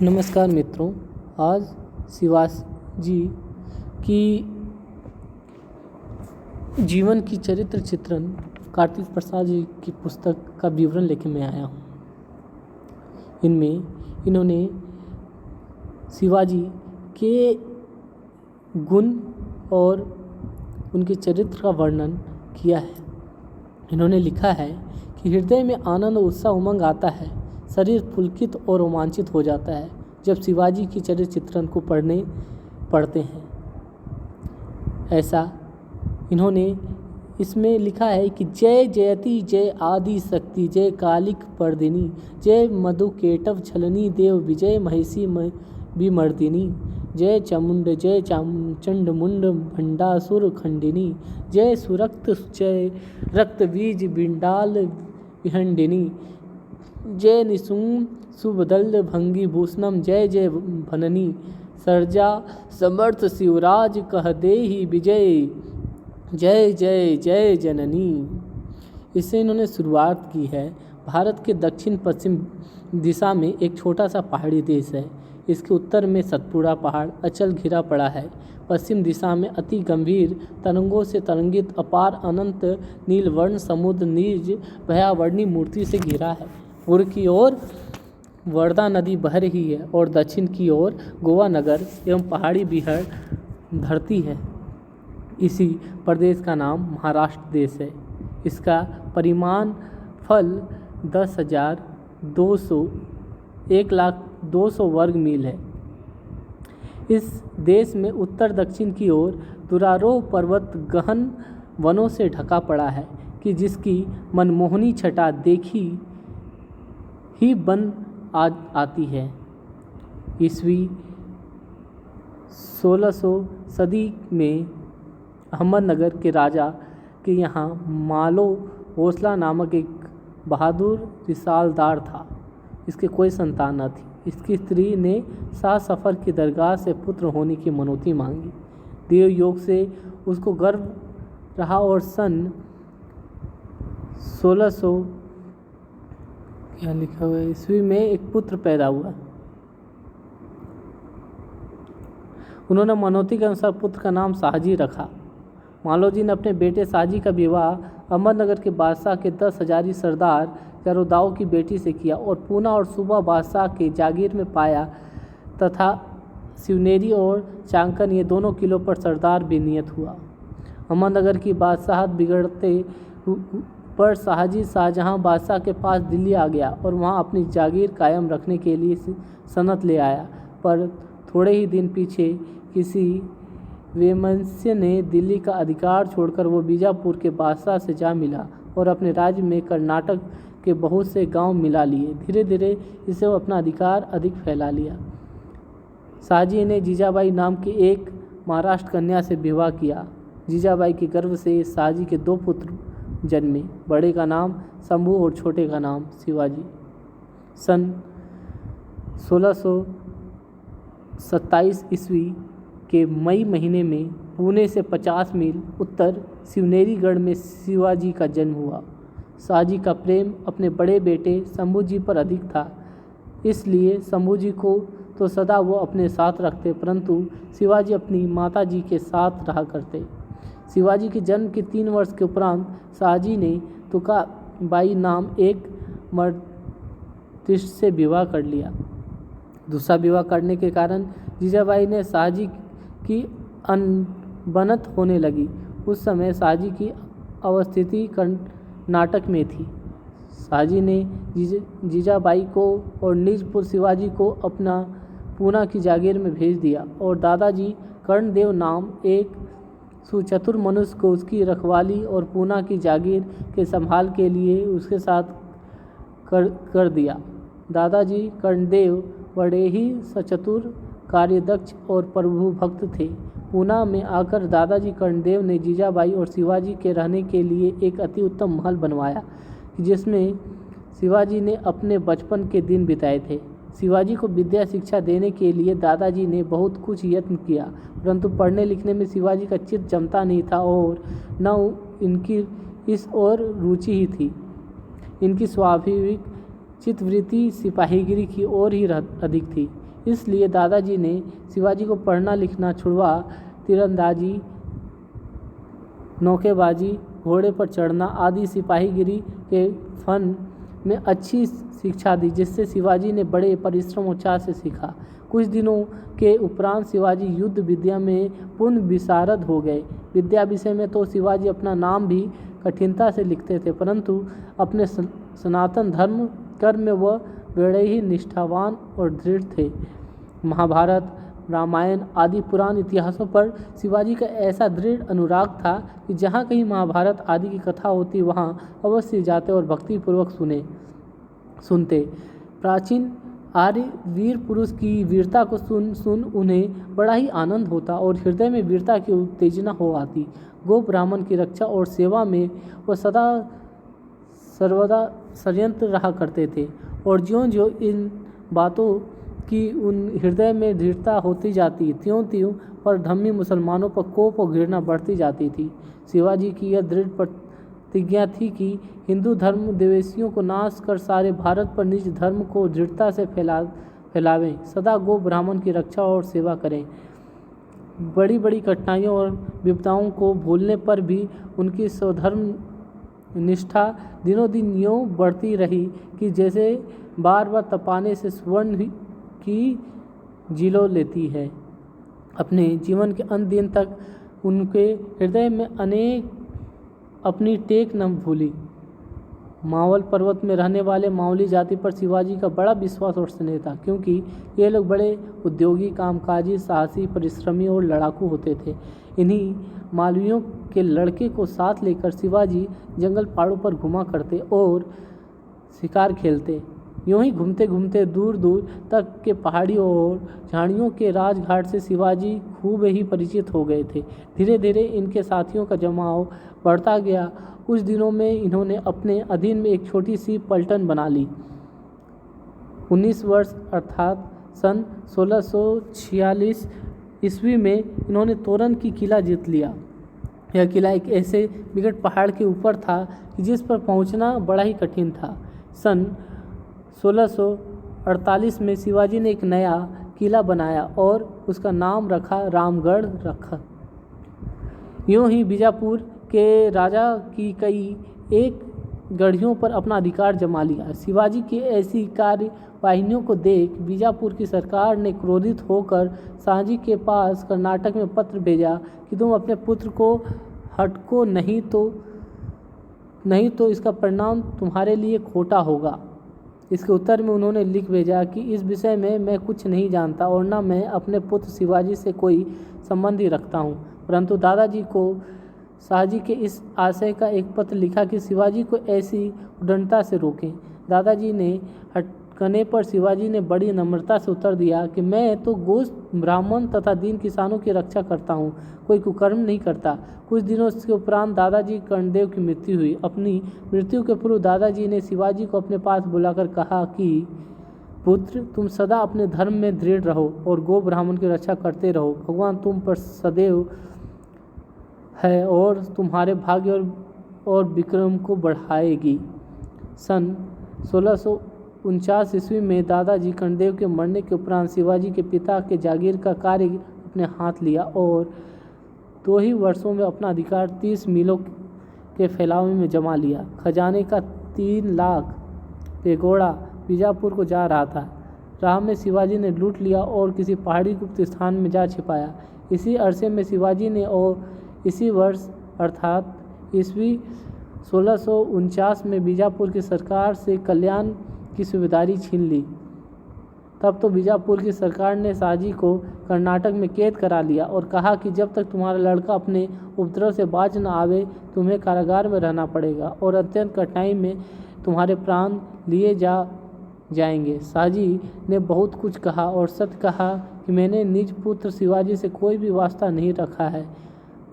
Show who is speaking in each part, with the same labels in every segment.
Speaker 1: नमस्कार मित्रों। आज शिवाजी की जीवन की चरित्र चित्रण कार्तिक प्रसाद जी की पुस्तक का विवरण लेके मैं आया हूँ। इन्होंने शिवाजी के गुण और उनके चरित्र का वर्णन किया है। इन्होंने लिखा है कि हृदय में आनंद उत्साह उमंग आता है, शरीर पुलकित और रोमांचित हो जाता है जब शिवाजी की चरित्र चित्रण को पढ़ते हैं। ऐसा इन्होंने इसमें लिखा है कि जय जयति जय आदि शक्ति, जय कालिक पर्दिनी, जय मधुकेटव छलनी, देव विजय महिषी विमर्दिनी, जय चामुंड जय चंडमुंड भंडासुर खंडिनी, जय सुरक्त जय रक्त बीज बिंडाल विहंडिनी, जय निशुंग सुबदल भंगी भूषणम, जय जय भननी सर्जा समर्थ शिवराज कह देहि विजय, जय जय जय जननी। इससे इन्होंने शुरुआत की है। भारत के दक्षिण पश्चिम दिशा में एक छोटा सा पहाड़ी देश है। इसके उत्तर में सतपुड़ा पहाड़ अचल घिरा पड़ा है। पश्चिम दिशा में अति गंभीर तरंगों से तरंगित अपार अनंत नीलवर्ण समुद्र निज भयावर्णी मूर्ति से घिरा है। पूर्व की ओर वर्धा नदी बह रही है और दक्षिण की ओर गोवा नगर एवं पहाड़ी बिहार धरती है। इसी प्रदेश का नाम महाराष्ट्र देश है। इसका परिमाण फल 1,200 वर्ग मील है। इस देश में उत्तर दक्षिण की ओर दुरारोह पर्वत गहन वनों से ढका पड़ा है कि जिसकी मनमोहनी छटा देखी ही बन आती है। ईस्वी 1600 सदी में अहमदनगर के राजा के यहाँ मालो होसला नामक एक बहादुर रिसालदार था। इसके कोई संतान न थी। इसकी स्त्री ने शाह सफ़र की दरगाह से पुत्र होने की मनौती मांगी। देव योग से उसको गर्व रहा और सन 1600 क्या लिखा हुआ है ईस्वी में एक पुत्र पैदा हुआ। उन्होंने मनौती के अनुसार पुत्र का नाम शाहजी रखा। मालोजी ने अपने बेटे शाहजी का विवाह अहमदनगर के बादशाह के 10,000 सरदार जरोदाऊ की बेटी से किया और पूना और सूबा बादशाह के जागीर में पाया तथा शिवनेरी और चांकन ये दोनों किलों पर सरदार भी नियत हुआ। अहमदनगर की बादशाहत बिगड़ते पर शाहजी शाहजहां बादशाह के पास दिल्ली आ गया और वहां अपनी जागीर कायम रखने के लिए सनत ले आया। पर थोड़े ही दिन पीछे किसी वेमनस्य ने दिल्ली का अधिकार छोड़कर वो बीजापुर के बादशाह से जा मिला और अपने राज्य में कर्नाटक के बहुत से गांव मिला लिए। धीरे धीरे इसे वो अपना अधिकार अधिक फैला लिया। शाहजी ने जीजाबाई नाम की एक महाराष्ट्र कन्या से विवाह किया। जीजाबाई के गर्भ से शाहजी के 2 पुत्र जन्मे। बड़े का नाम शंभू और छोटे का नाम शिवाजी। सन 1627 ईस्वी के मई महीने में पुणे से 50 मील उत्तर शिवनेरीगढ़ में शिवाजी का जन्म हुआ। शाहजी का प्रेम अपने बड़े बेटे शंभू जी पर अधिक था, इसलिए शंभू जी को तो सदा वो अपने साथ रखते, परंतु शिवाजी अपनी माता जी के साथ रहा करते। शिवाजी के जन्म के 3 वर्ष के उपरांत शाहजी ने तुकाबाई नाम एक मर्दिष्ट से विवाह कर लिया। दूसरा विवाह करने के कारण जीजाबाई ने शाहजी की अनबनत होने लगी। उस समय शाहजी की अवस्थिति कर्नाटक में थी। शाहजी ने जीजाबाई को और निजपुर शिवाजी को अपना पूना की जागीर में भेज दिया और दादाजी कर्णदेव नाम एक सुचतुर मनुष्य को उसकी रखवाली और पूना की जागीर के संभाल के लिए उसके साथ कर दिया। दादाजी कर्णदेव बड़े ही सचतुर, कार्यदक्ष और प्रभु भक्त थे। पूना में आकर दादाजी कर्णदेव ने जीजाबाई और शिवाजी के रहने के लिए एक अति उत्तम महल बनवाया जिसमें शिवाजी ने अपने बचपन के दिन बिताए थे। शिवाजी को विद्या शिक्षा देने के लिए दादाजी ने बहुत कुछ यत्न किया, परंतु पढ़ने लिखने में शिवाजी का चित्त जमता नहीं था और न इनकी इस ओर रुचि ही थी। इनकी स्वाभाविक चित्तवृत्ति सिपाहीगिरी की ओर ही अधिक थी। इसलिए दादाजी ने शिवाजी को पढ़ना लिखना छुड़वा तीरंदाजी, नौकेबाजी, घोड़े पर चढ़ना आदि सिपाहीगिरी के फन में अच्छी शिक्षा दी, जिससे शिवाजी ने बड़े परिश्रम और उत्साह से सीखा। कुछ दिनों के उपरांत शिवाजी युद्ध विद्या में पूर्ण विशारद हो गए। विद्या विषय में तो शिवाजी अपना नाम भी कठिनता से लिखते थे, परंतु अपने सनातन धर्म कर्म में वह बड़े ही निष्ठावान और दृढ़ थे। महाभारत, रामायण आदि पुराण इतिहासों पर शिवाजी का ऐसा दृढ़ अनुराग था कि जहाँ कहीं महाभारत आदि की कथा होती वहाँ अवश्य जाते और भक्तिपूर्वक सुनते। प्राचीन आर्य वीर पुरुष की वीरता को सुन उन्हें बड़ा ही आनंद होता और हृदय में वीरता की उत्तेजना हो आती। गो ब्राह्मण की रक्षा और सेवा में वह सदा सर्वदा संयंत्र रहा करते थे, और ज्यों-ज्यों इन बातों की उन हृदय में दृढ़ता होती जाती, त्यों-त्यों पर धम्मी मुसलमानों पर कोप और घृणा बढ़ती जाती थी। शिवाजी की यह दृढ़ प्रतिज्ञा थी कि हिंदू धर्म द्वेषियों को नाश कर सारे भारत पर निज धर्म को दृढ़ता से फैलावें, सदा गो ब्राह्मण की रक्षा और सेवा करें। बड़ी बड़ी कठिनाइयों और विपदाओं को भूलने पर भी उनकी स्वधर्म निष्ठा दिनों दिन यूँ बढ़ती रही कि जैसे बार बार तपाने से स्वर्ण की जिलो लेती है। अपने जीवन के अंत दिन तक उनके हृदय में अनेक अपनी टेक न भूली। मावल पर्वत में रहने वाले मावली जाति पर शिवाजी का बड़ा विश्वास और स्नेह था, क्योंकि ये लोग बड़े उद्योगी, कामकाजी, साहसी, परिश्रमी और लड़ाकू होते थे। इन्हीं मालवियों के लड़के को साथ लेकर शिवाजी जंगल पहाड़ों पर घुमा करते और शिकार खेलते। यूँ ही घूमते घूमते दूर दूर तक के पहाड़ियों और झाड़ियों के राजघाट से शिवाजी खूब ही परिचित हो गए थे। धीरे धीरे इनके साथियों का जमाव बढ़ता गया। कुछ दिनों में इन्होंने अपने अधीन में एक छोटी सी पलटन बना ली। 19 वर्ष अर्थात सन 1646 ईस्वी में इन्होंने तोरन की किला जीत लिया। यह किला एक ऐसे विकट पहाड़ के ऊपर था कि जिस पर पहुंचना बड़ा ही कठिन था। सन 1648 में शिवाजी ने एक नया किला बनाया और उसका नाम रखा रामगढ़ रखा। यूँ ही बीजापुर के राजा की कई एक गढ़ियों पर अपना अधिकार जमा लिया। शिवाजी की ऐसी कार्यवाहिनियों को देख बीजापुर की सरकार ने क्रोधित होकर शाहजी के पास कर्नाटक में पत्र भेजा कि तुम अपने पुत्र को हटको, नहीं तो इसका परिणाम तुम्हारे लिए खोटा होगा। इसके उत्तर में उन्होंने लिख भेजा कि इस विषय में मैं कुछ नहीं जानता और न मैं अपने पुत्र शिवाजी से कोई संबंध ही रखता हूँ, परंतु दादाजी को शाहजी के इस आशय का एक पत्र लिखा कि शिवाजी को ऐसी उद्दंडता से रोकें। दादाजी ने हटकने पर शिवाजी ने बड़ी नम्रता से उत्तर दिया कि मैं तो गोश्त, ब्राह्मण तथा दीन किसानों की रक्षा करता हूँ, कोई कुकर्म नहीं करता। कुछ दिनों के उपरांत दादाजी कर्णदेव की मृत्यु हुई। अपनी मृत्यु के पूर्व दादाजी ने शिवाजी को अपने पास बुलाकर कहा कि पुत्र, तुम सदा अपने धर्म में दृढ़ रहो और गो ब्राह्मण की रक्षा करते रहो। भगवान तुम पर सदैव है और तुम्हारे भाग्य और विक्रम को बढ़ाएगी। सन 1649 ईस्वी में दादाजी कर्णदेव के मरने के उपरांत शिवाजी के पिता के जागीर का कार्य अपने हाथ लिया और 2 ही वर्षों में अपना अधिकार 30 मीलों के फैलाव में जमा लिया। खजाने का 3 लाख पेगोड़ा बीजापुर को जा रहा था। राह में शिवाजी ने लूट लिया और किसी पहाड़ी गुप्त स्थान में जा छिपाया। इसी अरसे में शिवाजी ने और इसी वर्ष अर्थात ईस्वी 1649 में बीजापुर की सरकार से कल्याण की सूबेदारी छीन ली। तब तो बीजापुर की सरकार ने शाहजी को कर्नाटक में कैद करा लिया और कहा कि जब तक तुम्हारा लड़का अपने उपद्रव से बाज न आवे तुम्हें कारागार में रहना पड़ेगा और अत्यंत कठिनाई में तुम्हारे प्राण लिए जाएंगे। शाहजी ने बहुत कुछ कहा और सत्य कहा कि मैंने निज पुत्र शिवाजी से कोई भी वास्ता नहीं रखा है,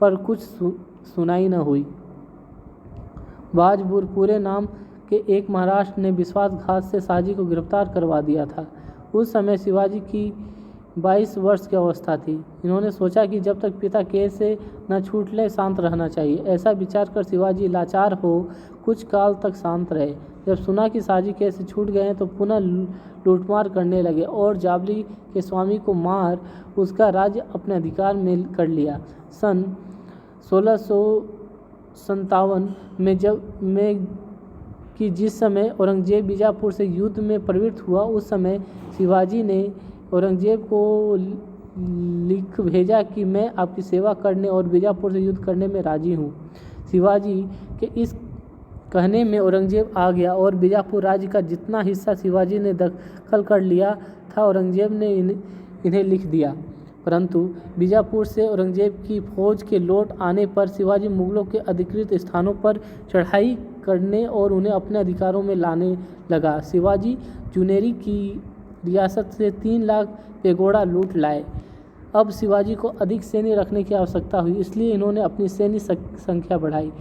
Speaker 1: पर कुछ सुनाई न हुई। बाजपुर पूरे नाम के एक महाराष्ट्र ने विश्वासघात से शाहजी को गिरफ्तार करवा दिया था। उस समय शिवाजी की 22 वर्ष की अवस्था थी। इन्होंने सोचा कि जब तक पिता केस से न छूट ले शांत रहना चाहिए। ऐसा विचार कर शिवाजी लाचार हो कुछ काल तक शांत रहे। जब सुना कि शाहजी केस से छूट गए हैं तो पुनः लूटमार करने लगे और जावली के स्वामी को मार उसका राज्य अपने अधिकार में कर लिया। सन 1657 में जिस समय औरंगजेब बीजापुर से युद्ध में प्रवृत्त हुआ, उस समय शिवाजी ने औरंगजेब को लिख भेजा कि मैं आपकी सेवा करने और बीजापुर से युद्ध करने में राजी हूँ। शिवाजी के इस कहने में औरंगजेब आ गया और बीजापुर राज्य का जितना हिस्सा शिवाजी ने दखल कर लिया था औरंगजेब ने इन्हें लिख दिया। परंतु बीजापुर से औरंगजेब की फौज के लौट आने पर शिवाजी मुगलों के अधिकृत स्थानों पर चढ़ाई करने और उन्हें अपने अधिकारों में लाने लगा। शिवाजी जुनेरी की रियासत से 3 लाख पेगोड़ा लूट लाए। अब शिवाजी को अधिक सैन्य रखने की आवश्यकता हुई, इसलिए इन्होंने अपनी सैन्य संख्या बढ़ाई।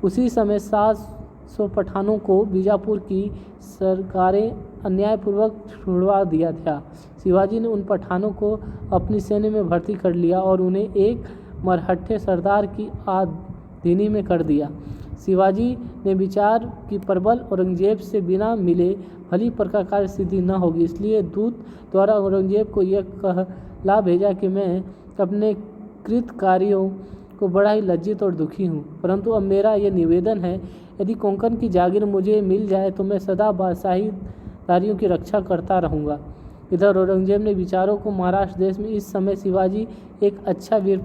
Speaker 1: उसी समय 700 पठानों को बीजापुर की सरकारें अन्यायपूर्वक छुड़वा दिया था। शिवाजी ने उन पठानों को अपनी सैन्य में भर्ती कर लिया और उन्हें एक मरहट्टे सरदार की अधीनी में कर दिया। शिवाजी ने विचार कि प्रबल औरंगजेब से बिना मिले भली प्रकार कार्य सिद्धि न होगी, इसलिए दूत द्वारा औरंगजेब को यह कहला भेजा कि मैं अपने कृत कार्यों को बड़ा ही लज्जित और दुखी हूँ, परंतु अब मेरा यह निवेदन है, यदि कोंकण की जागीर मुझे मिल जाए तो मैं सदा बादशाहीदारियों की रक्षा करता रहूँगा। इधर औरंगजेब ने विचारों को महाराष्ट्र देश में इस समय शिवाजी एक अच्छा वीर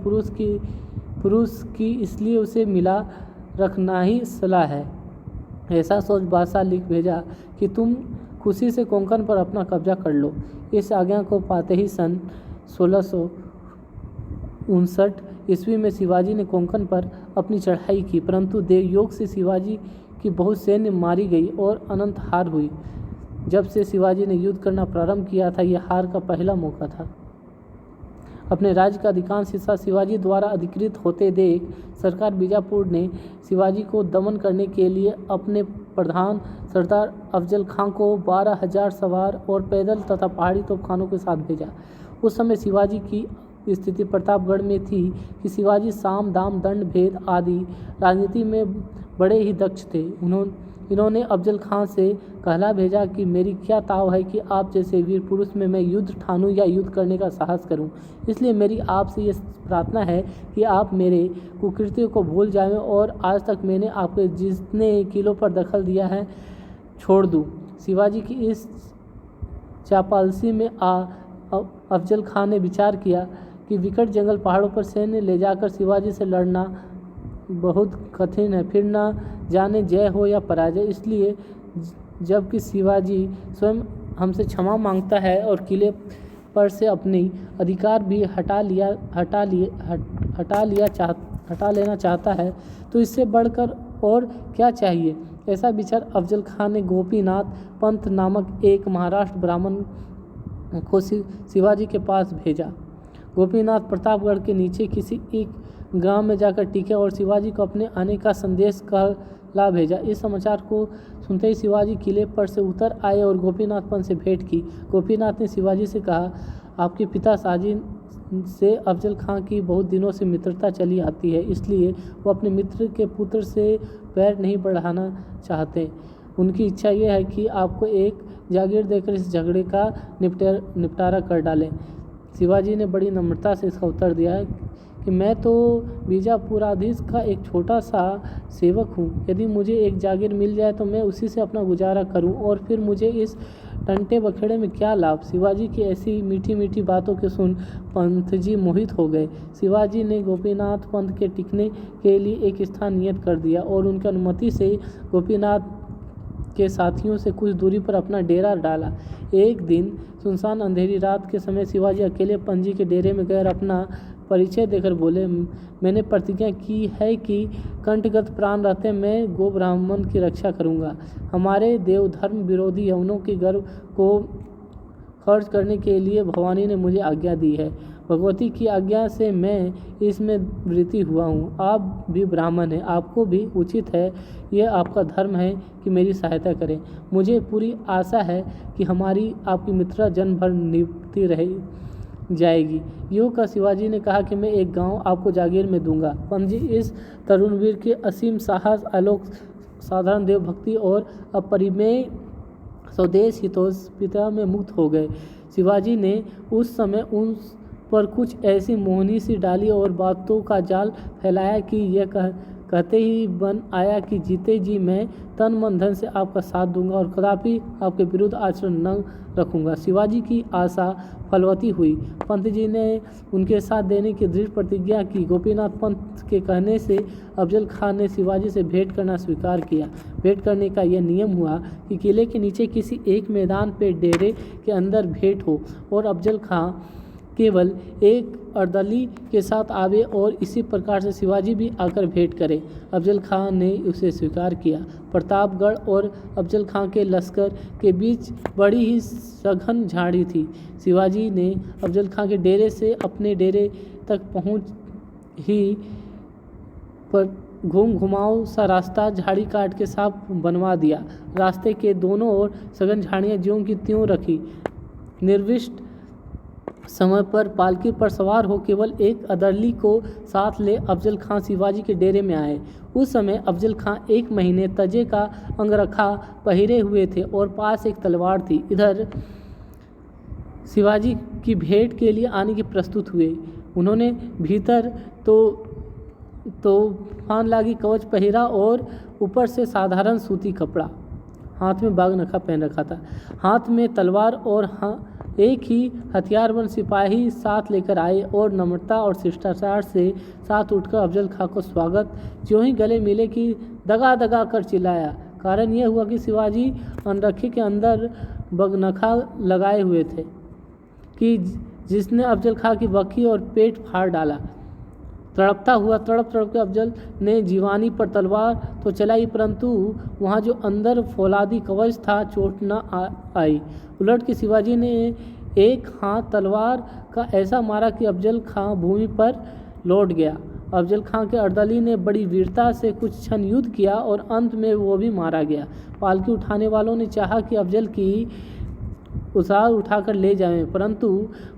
Speaker 1: पुरुष की इसलिए उसे मिला रखना ही सलाह है। ऐसा सोच बादशाह लिख भेजा कि तुम खुशी से कोंकण पर अपना कब्जा कर लो। इस आज्ञा को पाते ही सन 1659 ईस्वी में शिवाजी ने कोंकण पर अपनी चढ़ाई की, परंतु देवयोग से शिवाजी की बहुत सैन्य मारी गई और अनंत हार हुई। जब से शिवाजी ने युद्ध करना प्रारंभ किया था, यह हार का पहला मौका था। अपने राज्य का अधिकांश हिस्सा शिवाजी द्वारा अधिकृत होते देख सरकार बीजापुर ने शिवाजी को दमन करने के लिए अपने प्रधान सरदार अफजल खां को 12,000 सवार और पैदल तथा पहाड़ी तोपखानों के साथ भेजा। उस समय शिवाजी की स्थिति प्रतापगढ़ में थी कि शिवाजी साम दाम दंड भेद आदि राजनीति में बड़े ही दक्ष थे। इन्होंने अफजल खां से कहला भेजा कि मेरी क्या ताव है कि आप जैसे वीर पुरुष में मैं युद्ध ठानूं या युद्ध करने का साहस करूं, इसलिए मेरी आपसे यह प्रार्थना है कि आप मेरे कुकृत्यों को भूल जाएं और आज तक मैंने आपके जितने किलों पर दखल दिया है छोड़ दूं। शिवाजी की इस चापलूसी में अफजल खां ने विचार किया कि विकट जंगल पहाड़ों पर सैन्य ले जाकर शिवाजी से लड़ना बहुत कठिन है, फिर न जाने जय हो या पराजय, इसलिए जबकि शिवाजी स्वयं हमसे क्षमा मांगता है और किले पर से अपनी अधिकार भी हटा लेना चाहता है, तो इससे बढ़कर और क्या चाहिए। ऐसा विचार अफजल खान ने गोपीनाथ पंत नामक एक महाराष्ट्र ब्राह्मण को शिवाजी के पास भेजा। गोपीनाथ प्रतापगढ़ के नीचे किसी एक गांव में जाकर टिके और शिवाजी को अपने आने का संदेश कहला भेजा। इस समाचार को सुनते ही शिवाजी किले पर से उतर आए और गोपीनाथ पंत से भेंट की। गोपीनाथ ने शिवाजी से कहा, आपके पिता शाहजी से अफजल खां की बहुत दिनों से मित्रता चली आती है, इसलिए वो अपने मित्र के पुत्र से पैर नहीं बढ़ाना चाहते। उनकी इच्छा यह है कि आपको एक जागीर देकर इस झगड़े का निपटारा कर डालें। शिवाजी ने बड़ी नम्रता से इसका उत्तर दिया है कि मैं तो बीजापुराधीश का एक छोटा सा सेवक हूँ। यदि मुझे एक जागीर मिल जाए तो मैं उसी से अपना गुजारा करूँ और फिर मुझे इस टंटे बखेड़े में क्या लाभ। शिवाजी की ऐसी मीठी मीठी बातों के सुन पंत जी मोहित हो गए। शिवाजी ने गोपीनाथ पंत के टिकने के लिए एक स्थान नियत कर दिया और उनकी अनुमति से गोपीनाथ के साथियों से कुछ दूरी पर अपना डेरा डाला। एक दिन सुनसान अंधेरी रात के समय शिवाजी अकेले पंत जी के डेरे में गए और अपना परिचय देकर बोले, मैंने प्रतिज्ञा की है कि कंठगत प्राण रहते मैं गो ब्राह्मण की रक्षा करूंगा। हमारे देवधर्म विरोधी यवनों के गर्व को खर्च करने के लिए भवानी ने मुझे आज्ञा दी है। भगवती की आज्ञा से मैं इसमें वृत्ति हुआ हूँ। आप भी ब्राह्मण हैं, आपको भी उचित है, यह आपका धर्म है कि मेरी सहायता करें। मुझे पूरी आशा है कि हमारी आपकी मित्रता जन्म भर निभती जाएगी। यूँ का शिवाजी ने कहा कि मैं एक गांव आपको जागीर में दूंगा। पंत जी इस तरुण वीर के असीम साहस, अलौक साधारण देवभक्ति और अपरिमेय स्वदेश हितोष पिता में मुक्त हो गए। शिवाजी ने उस समय उन पर कुछ ऐसी मोहनी सी डाली और बातों का जाल फैलाया कि यह कहते ही बन आया कि जीते जी मैं तन मन धन से आपका साथ दूंगा और कदापि आपके विरुद्ध आचरण न रखूंगा। शिवाजी की आशा फलवती हुई। पंत जी ने उनके साथ देने की दृढ़ प्रतिज्ञा की। गोपीनाथ पंत के कहने से अफजल खां ने शिवाजी से भेंट करना स्वीकार किया। भेंट करने का यह नियम हुआ कि किले के नीचे किसी एक मैदान पे डेरे के अंदर भेंट हो और अफजल खां केवल एक अर्दली के साथ आवे और इसी प्रकार से शिवाजी भी आकर भेंट करे। अफजल खां ने उसे स्वीकार किया। प्रतापगढ़ और अफजल खां के लश्कर के बीच बड़ी ही सघन झाड़ी थी। शिवाजी ने अफजल खां के डेरे से अपने डेरे तक पहुंच ही पर घुमाऊ सा रास्ता झाड़ी काट के साफ बनवा दिया। रास्ते के दोनों ओर सघन झाड़ियाँ ज्यों की त्यों रखी। निर्दिष्ट समय पर पालकी पर सवार हो केवल एक अदरली को साथ ले अफजल खां शिवाजी के डेरे में आए। उस समय अफजल खां 1 महीने तजे का अंगरखा पहिरे हुए थे और पास एक तलवार थी। इधर शिवाजी की भेंट के लिए आने के प्रस्तुत हुए। उन्होंने भीतर तो फान लागी कवच पहिरा और ऊपर से साधारण सूती कपड़ा, हाथ में बागनखा पहन रखा था। हाथ में तलवार और एक ही हथियारबंद सिपाही साथ लेकर आए और नम्रता और शिष्टाचार से साथ उठकर अफजल खां को स्वागत ज्यों ही गले मिले कि दगा दगा कर चिल्लाया। कारण यह हुआ कि शिवाजी अनरखे के अंदर बगनखा लगाए हुए थे कि जिसने अफजल खां की बखी और पेट फाड़ डाला। तड़पता हुआ तड़प के अफजल ने जीवानी पर तलवार तो चलाई, परंतु वहाँ जो अंदर फौलादी कवच था चोट न आई। उलट के शिवाजी ने एक हाथ तलवार का ऐसा मारा कि अफजल खां भूमि पर लौट गया। अफजल खां के अर्दली ने बड़ी वीरता से कुछ क्षण युद्ध किया और अंत में वो भी मारा गया। पालकी उठाने वालों ने चाहा कि अफजल की उसार उठाकर ले जाएं, परंतु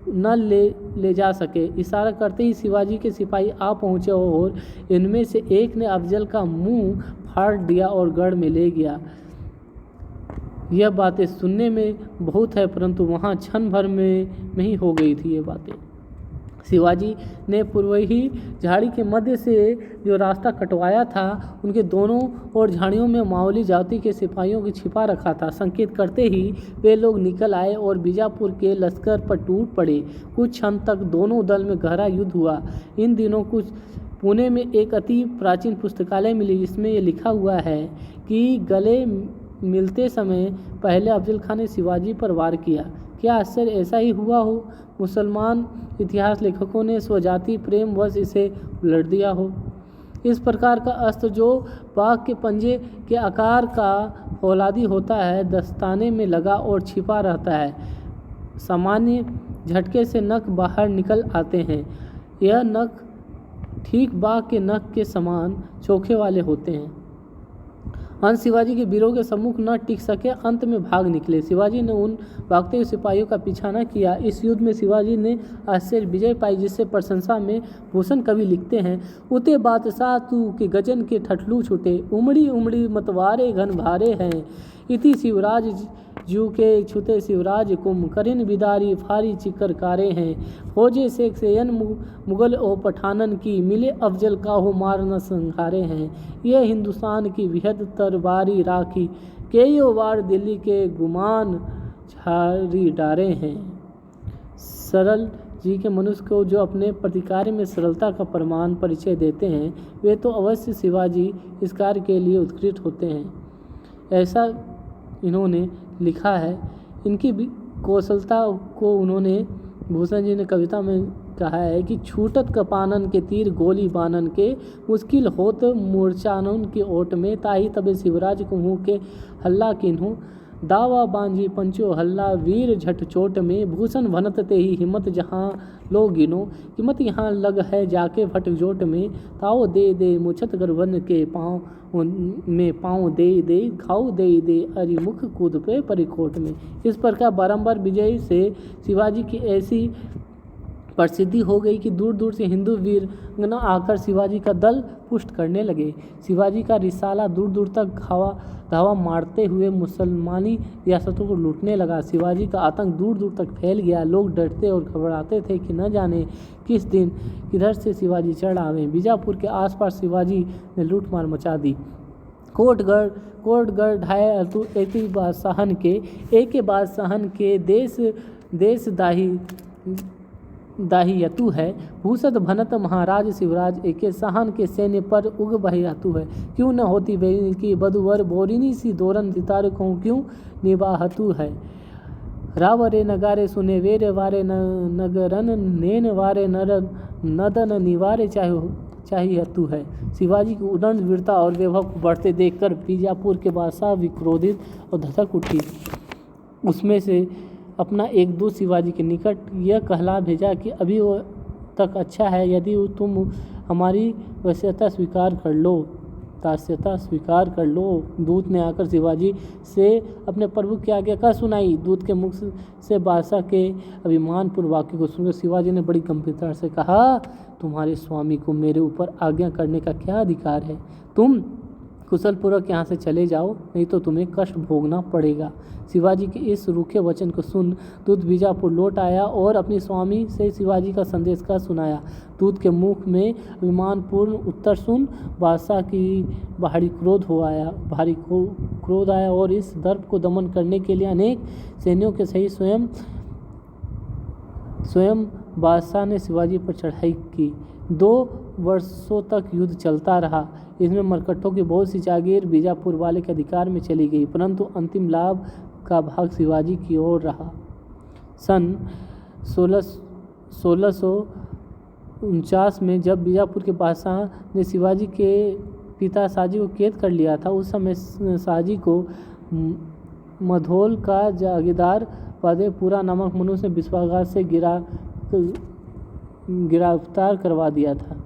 Speaker 1: न ले जा सके। इशारा करते ही शिवाजी के सिपाही आ पहुंचे और इनमें से एक ने अफजल का मुंह फाड़ दिया और गढ़ में ले गया। यह बातें सुनने में बहुत है, परंतु वहाँ क्षण भर में ही हो गई थी ये बातें। शिवाजी ने पूर्व ही झाड़ी के मध्य से जो रास्ता कटवाया था उनके दोनों ओर झाड़ियों में मावली जाति के सिपाहियों को छिपा रखा था। संकेत करते ही वे लोग निकल आए और बीजापुर के लश्कर पर टूट पड़े। कुछ क्षण तक दोनों दल में गहरा युद्ध हुआ। इन दिनों कुछ पुणे में एक अति प्राचीन पुस्तकालय मिली जिसमें ये लिखा हुआ है कि गले मिलते समय पहले अफजल खां ने शिवाजी पर वार किया। क्या आश्चर्य ऐसा ही हुआ हो? मुसलमान इतिहास लेखकों ने स्वजाति प्रेम वश इसे उलट दिया हो। इस प्रकार का अस्त्र जो बाघ के पंजे के आकार का फौलादी होता है, दस्ताने में लगा और छिपा रहता है। सामान्य झटके से नख बाहर निकल आते हैं। यह नख ठीक बाघ के नख के समान चोखे वाले होते हैं। अंत शिवाजी के वीरों के सम्मुख न टिक सके, अंत में भाग निकले। शिवाजी ने उन भागते हुए सिपाहियों का पीछा न किया। इस युद्ध में शिवाजी ने आश्चर्य विजय पाई, जिससे प्रशंसा में भूषण कवि लिखते हैं, उते बादशाह तू के गजन के ठठलू छुटे, उमड़ी उमड़ी मतवारे घन भारे हैं, इति शिवराज जू के छुते शिवराज कुम, करिन बिदारी फारी चिकर कारे हैं, फौजे शेख सेयन मुगल ओ पठानन की, मिले अफजल का हो मार न संहारे हैं, ये हिंदुस्तान की विहद तरबारी राखी, के यो वार दिल्ली के गुमान झारी डारे हैं। सरल जी के मनुष्य को जो अपने प्रतिकार्य में सरलता का प्रमाण परिचय देते हैं, वे तो अवश्य शिवाजी इस कार्य के लिए उत्कृष्ट होते हैं। ऐसा इन्होंने लिखा है। इनकी कौशलता को उन्होंने भूषण जी ने कविता में कहा है कि छूटत कपानन के तीर गोली बानन के, मुश्किल होत मूर्छानन के ओट में, ताही तबे शिवराज को मुँह के हल्ला किन्हू, दावा बांझी पंचो हल्ला वीर झट चोट में, भूषण भनत ते ही हिम्मत जहाँ लो गिनो, कीमत यहाँ लग है जाके भट जोट में, ताओ दे दे मुछत गरबन के पाँव में, पाँव दे दे घाव दे दे अरि मुख कूद पे परिकोट में। इस प्रकार बारंबार विजय से शिवाजी की ऐसी प्रसिद्धि हो गई कि दूर दूर से हिंदू वीरंगना आकर शिवाजी का दल पुष्ट करने लगे। शिवाजी का रिसाला दूर दूर तक धावा मारते हुए मुसलमानी रियासतों को लूटने लगा। शिवाजी का आतंक दूर दूर तक फैल गया। लोग डरते और घबराते थे कि न जाने किस दिन किधर से शिवाजी चढ़ आवे। बीजापुर के आसपास शिवाजी ने लूटमार मचा दी। कोटगढ़ ढाए एक के बाद सहन के देश दाही यतु है। भूसद भनत महाराज शिवराज एके सहन के सैन्य पर उग बहियातु है। क्यों न होती बेनी की बधुवर बोरिनी सी दोरन सितार को क्यों निबाहतु है। रावरे नगारे सुने वेरे वारे नगरन नेन वारे नदन निवारे चाहिए हतु है। शिवाजी की उदंड वीरता और वैभव को बढ़ते देखकर बीजापुर के बादशाह विक्रोधित और धधक उठी। उसमें से अपना एक दूत शिवाजी के निकट यह कहला भेजा कि अभी वो तक अच्छा है, यदि तुम हमारी दास्यता स्वीकार कर लो। दूत ने आकर शिवाजी से अपने प्रभु की आज्ञा कह सुनाई। दूत के मुख से बादशाह के अभिमानपूर्ण वाक्य को सुनकर शिवाजी ने बड़ी गंभीरता से कहा, तुम्हारे स्वामी को मेरे ऊपर आज्ञा करने का क्या अधिकार है। तुम कुशल पूर्वक यहाँ से चले जाओ, नहीं तो तुम्हें कष्ट भोगना पड़ेगा। शिवाजी के इस रूखे वचन को सुन दूत बीजापुर लौट आया और अपने स्वामी से शिवाजी का संदेश का सुनाया। दूत के मुख में अभिमानपूर्ण उत्तर सुन बादशाह की भारी क्रोध आया और इस दर्प को दमन करने के लिए अनेक सैन्यों के सहित स्वयं बादशाह ने शिवाजी पर चढ़ाई की। 2 वर्षों तक युद्ध चलता रहा। इसमें मरकट्टों की बहुत सी जागीर बीजापुर वाले के अधिकार में चली गई, परंतु अंतिम लाभ का भाग शिवाजी की ओर रहा। सन 1649 में जब बीजापुर के बादशाह ने शिवाजी के पिता शाहजी को कैद कर लिया था, उस समय शाहजी को मधोल का जागीरदार वादेपुरा नामक मनुष्य ने विश्वासघात से गिरफ्तार करवा दिया था।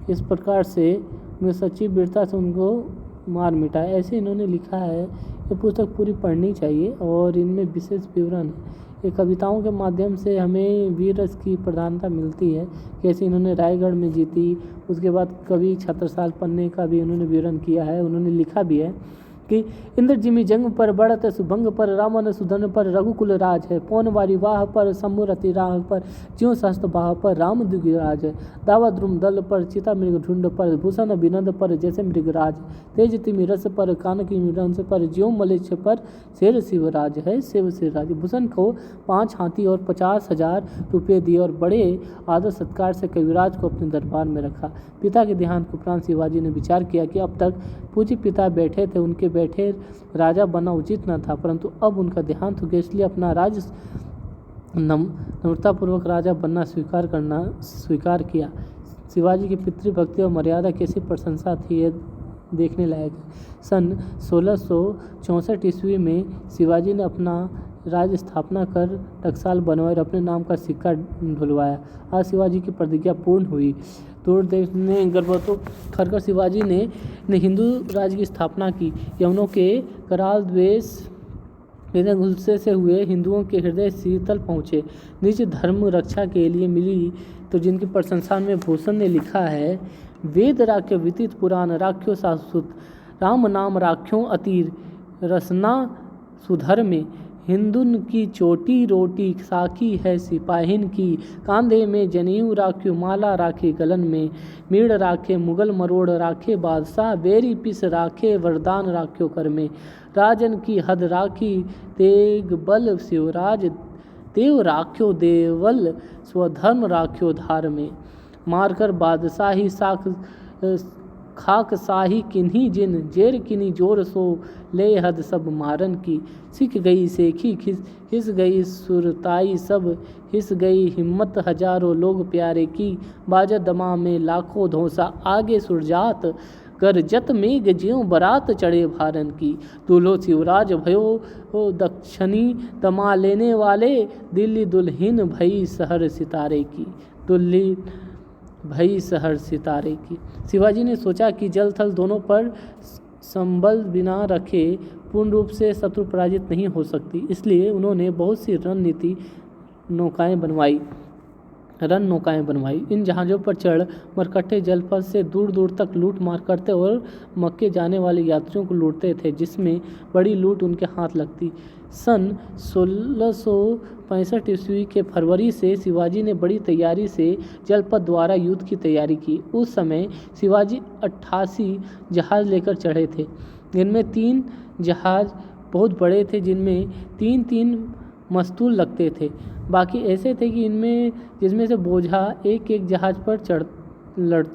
Speaker 1: इस प्रकार से उन्हें सच्ची वीरता से उनको मार मिटाया। ऐसे इन्होंने लिखा है। ये पुस्तक पूरी पढ़नी चाहिए और इनमें विशेष विवरण है। ये कविताओं के माध्यम से हमें वीर रस की प्रधानता मिलती है। कैसे इन्होंने रायगढ़ में जीती, उसके बाद कवि छत्रसाल पन्ने का भी उन्होंने विवरण किया है। उन्होंने लिखा भी है कि इंद्र जिमि जंग पर बढ़त सुभंग पर रामन सुधन पर रघुकुल राज है। पौन वारी वाह पर सम्मुरति राह पर ज्यों सहस्त्र बाह पर राम दुगिराज है। दावा द्रुम दल पर चिता मृग ढूंढ पर भूषण बिनंद पर जैसे मृगराज। तेज तिमि रस पर कानकी रंस पर ज्यों मलेच्छ पर शेर शिवराज है। शिव शिवराज। भूषण को 5 हाथी और 50,000 रुपये दिए और बड़े आदर सत्कार से कविराज को अपने दरबार में रखा। पिता के देहांत के उपरांत शिवाजी ने विचार किया कि अब तक पूज्य पिता बैठे थे, उनके बैठे राजा बनना उचित न था, परंतु अब उनका देहांत हो गया, इसलिए अपना राज नम्रतापूर्वक राजा बनना स्वीकार किया। शिवाजी की पितृभक्ति और मर्यादा कैसी प्रशंसा थी, यह देखने लायक है। सन 1664 ईस्वी में शिवाजी ने अपना राज्य स्थापना कर टकसाल बनवाया और अपने नाम का सिक्का ढुलवाया। आज शिवाजी की प्रतिज्ञा पूर्ण हुई। दूर देश ने गर्भवतों खरकर शिवाजी ने हिंदू राज्य की स्थापना की। यवनों के कराल द्वेष गुस्से से हुए हिंदुओं के हृदय शीतल पहुँचे। निज धर्म रक्षा के लिए मिली तो जिनकी प्रशंसा में भूषण ने लिखा है, वेद राख्यो विदित पुराण राख्यो शाश्वत, राम नाम राख्यो अति रसना सुधर्मे, हिंदुन की चोटी रोटी साखी है सिपाहिन की, कांधे में जनेऊ राख्यो माला राखे गलन में, मीड़ राखे मुगल मरोड़ राखे बादशाह, बेरी पिस राखे वरदान राख्यो कर में, राजन की हद राखी तेग बल शिवराज, देव राख्यो देवल स्वधर्म राख्यो धार में, मारकर बादशाही खाक शाही किन्हीं जिन, जेर किन्हीं जोर सो ले हद सब मारन की, सिख गई सेखी हिस गई सुरताई सब, हिस गई हिम्मत हजारों लोग प्यारे की, बाजा दमा में लाखों धौसा आगे सुरजात, गरजत मेघ ज्यों बरात चढ़े भारन की, दुल्हो शिवराज भयो दक्षिणी दमा लेने वाले, दिल्ली दुल्हिन भई शहर सितारे की, शिवाजी ने सोचा कि जल थल दोनों पर संबल बिना रखे पूर्ण रूप से शत्रु पराजित नहीं हो सकती, इसलिए उन्होंने बहुत सी रणनीति नौकाएं बनवाई। रन नौकाएं बनवाई। इन जहाज़ों पर चढ़ मरकट्टे जलपथ से दूर दूर तक लूट मार करते और मक्के जाने वाले यात्रियों को लूटते थे, जिसमें बड़ी लूट उनके हाथ लगती। सन 1665 ईस्वी के फरवरी से शिवाजी ने बड़ी तैयारी से जलपथ द्वारा युद्ध की तैयारी की। उस समय शिवाजी 88 जहाज़ लेकर चढ़े थे। इनमें 3 जहाज़ बहुत बड़े थे, जिनमें 3-3 मस्तूल लगते थे। बाकी ऐसे थे कि जिसमें से बोझा एक एक जहाज़ पर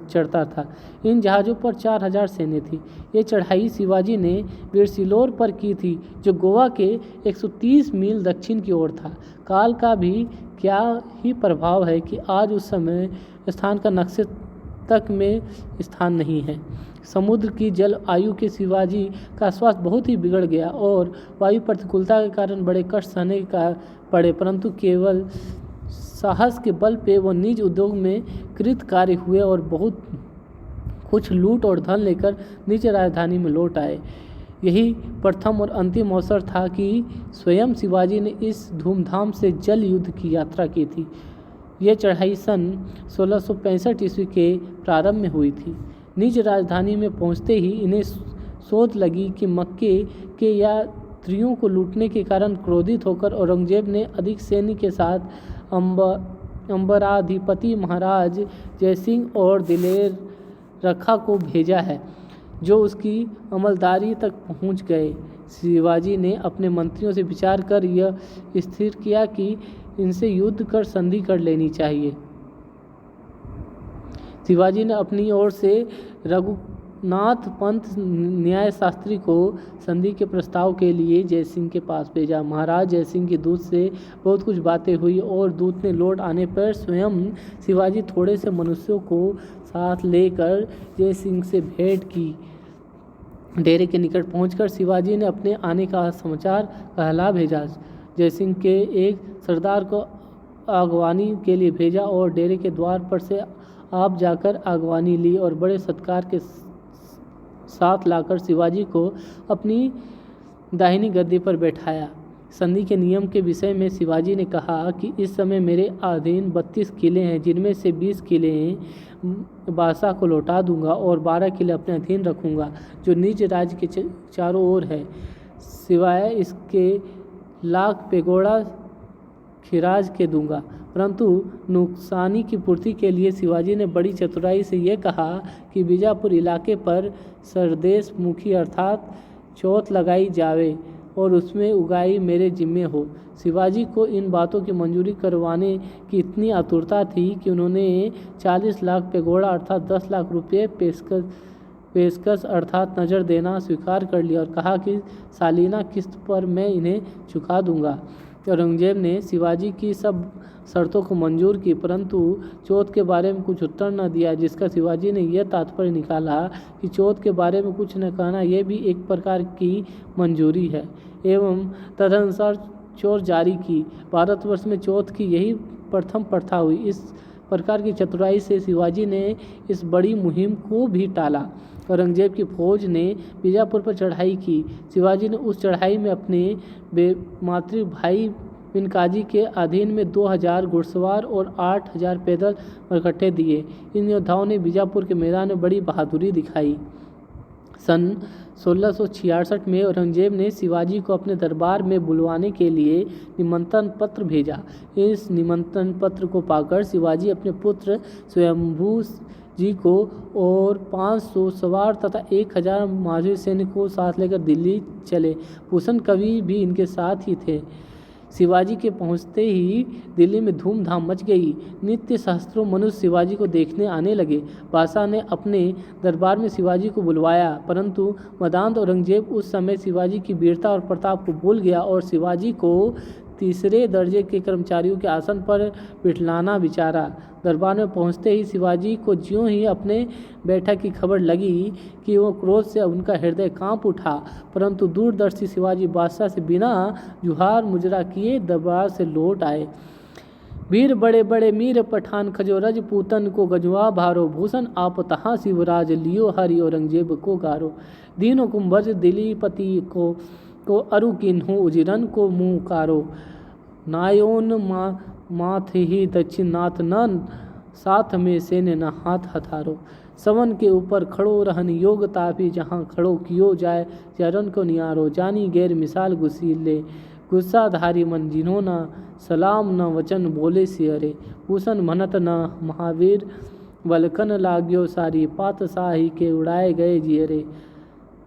Speaker 1: चढ़ता था। इन जहाज़ों पर 4000 सैन्य थी। ये चढ़ाई शिवाजी ने वीरसिलोर पर की थी, जो गोवा के 130 मील दक्षिण की ओर था। काल का भी क्या ही प्रभाव है कि आज उस समय स्थान का नक्शे तक में स्थान नहीं है। समुद्र की जल आयु के शिवाजी का स्वास्थ्य बहुत ही बिगड़ गया और वायु प्रतिकूलता के कारण बड़े कष्ट सहने का पड़े, परंतु केवल साहस के बल पे वो निज उद्योग में कृत कार्य हुए और बहुत कुछ लूट और धन लेकर निज राजधानी में लौट आए। यही प्रथम और अंतिम अवसर था कि स्वयं शिवाजी ने इस धूमधाम से जल युद्ध की यात्रा की थी। यह चढ़ाई सन 1665 ईस्वी के प्रारंभ में हुई थी। निज राजधानी में पहुंचते ही इन्हें सोच लगी कि मक्के के यात्रियों को लूटने के कारण क्रोधित होकर औरंगजेब ने अधिक सैन्य के साथ अंबराधिपति महाराज जयसिंह और दिलेर रखा को भेजा है, जो उसकी अमलदारी तक पहुंच गए। शिवाजी ने अपने मंत्रियों से विचार कर यह स्थिर किया कि इनसे युद्ध कर संधि कर लेनी चाहिए। शिवाजी ने अपनी ओर से रघुनाथ पंत न्याय शास्त्री को संधि के प्रस्ताव के लिए जयसिंह के पास भेजा। महाराज जयसिंह के दूत से बहुत कुछ बातें हुई और दूत ने लौट आने पर स्वयं शिवाजी थोड़े से मनुष्यों को साथ लेकर जयसिंह से भेंट की। डेरे के निकट पहुंचकर शिवाजी ने अपने आने का समाचार कहला भेजा। जयसिंह के एक सरदार को आगवानी के लिए भेजा और डेरे के द्वार पर से आप जाकर आगवानी ली और बड़े सत्कार के साथ लाकर शिवाजी को अपनी दाहिनी गद्दी पर बैठाया। संधि के नियम के विषय में शिवाजी ने कहा कि इस समय मेरे अधीन 32 किले हैं, जिनमें से 20 किले बादशाह को लौटा दूंगा और 12 किले अपने अधीन रखूंगा, जो निज राज्य के चारों ओर है। सिवाय इसके लाख पेगोड़ा खिराज के दूंगा। परंतु नुकसानी की पूर्ति के लिए शिवाजी ने बड़ी चतुराई से यह कहा कि बीजापुर इलाके पर सरदेश मुखी अर्थात चौथ लगाई जावे और उसमें उगाई मेरे जिम्मे हो। शिवाजी को इन बातों की मंजूरी करवाने की इतनी आतुरता थी कि उन्होंने 40 लाख पेगोड़ा अर्थात 10 लाख रुपये पेशकश अर्थात नज़र देना स्वीकार कर लिया और कहा कि सालीना किस्त पर मैं इन्हें चुका दूंगा। औरंगजेब ने शिवाजी की सब शर्तों को मंजूर की, परंतु चौथ के बारे में कुछ उत्तर न दिया, जिसका शिवाजी ने यह तात्पर्य निकाला कि चौथ के बारे में कुछ न कहना यह भी एक प्रकार की मंजूरी है, एवं तदनुसार चौथ जारी की। भारतवर्ष में चौथ की यही प्रथम प्रथा हुई। इस प्रकार की चतुराई से शिवाजी ने इस बड़ी मुहिम को भी टाला। औरंगजेब की फौज ने बीजापुर पर चढ़ाई की। शिवाजी ने उस चढ़ाई में अपने मातृ भाई बिनकाजी के अधीन में 2000 घुड़सवार और 8000 पैदल मरकट्टे दिए। इन योद्धाओं ने बीजापुर के मैदान में बड़ी बहादुरी दिखाई। सन 1666 में औरंगजेब ने शिवाजी को अपने दरबार में बुलवाने के लिए निमंत्रण पत्र भेजा। इस निमंत्रण पत्र को पाकर शिवाजी अपने पुत्र स्वयंभू जी को और 500 सवार तथा 1000 माझी सैनिक को साथ लेकर दिल्ली चले। भूषण कवि भी इनके साथ ही थे। शिवाजी के पहुंचते ही दिल्ली में धूमधाम मच गई। नित्य सहस्त्रों मनुष्य शिवाजी को देखने आने लगे। बादशाह ने अपने दरबार में शिवाजी को बुलवाया, परंतु मदांध औरंगजेब उस समय शिवाजी की वीरता और प्रताप को भूल गया और शिवाजी को तीसरे दर्जे के कर्मचारियों के आसन पर बिठलाना विचारा। दरबार में पहुंचते ही शिवाजी को ज्यों ही अपने बैठक की खबर लगी कि वो क्रोध से उनका हृदय कांप उठा, परंतु दूरदर्शी शिवाजी बादशाह से बिना जुहार मुजरा किए दरबार से लौट आए। वीर बड़े बड़े मीर पठान खजोरज पूतन को गजवा भारो, भूषण आप तहाँ शिवराज लियो हरि औरंगजेब को गारो। दीनों कुंभज दिलीपति को अरु किन्हु उजिरन को मुँह कारो, नायोन माथ ही दक्षिणाथ न साथ में सेने न हाथ हथारो। सवन के ऊपर खड़ो रहन योग तापी जहाँ खड़ो कियो जाए चरण को नियारो। जानी गैर मिसाल गुस्सीले गुस्साधारी मन जिन्हों न सलाम न वचन बोले सियरे। भूषण भनत न महावीर वलकन लाग्यो सारी पात साही के उड़ाए गए जियरे।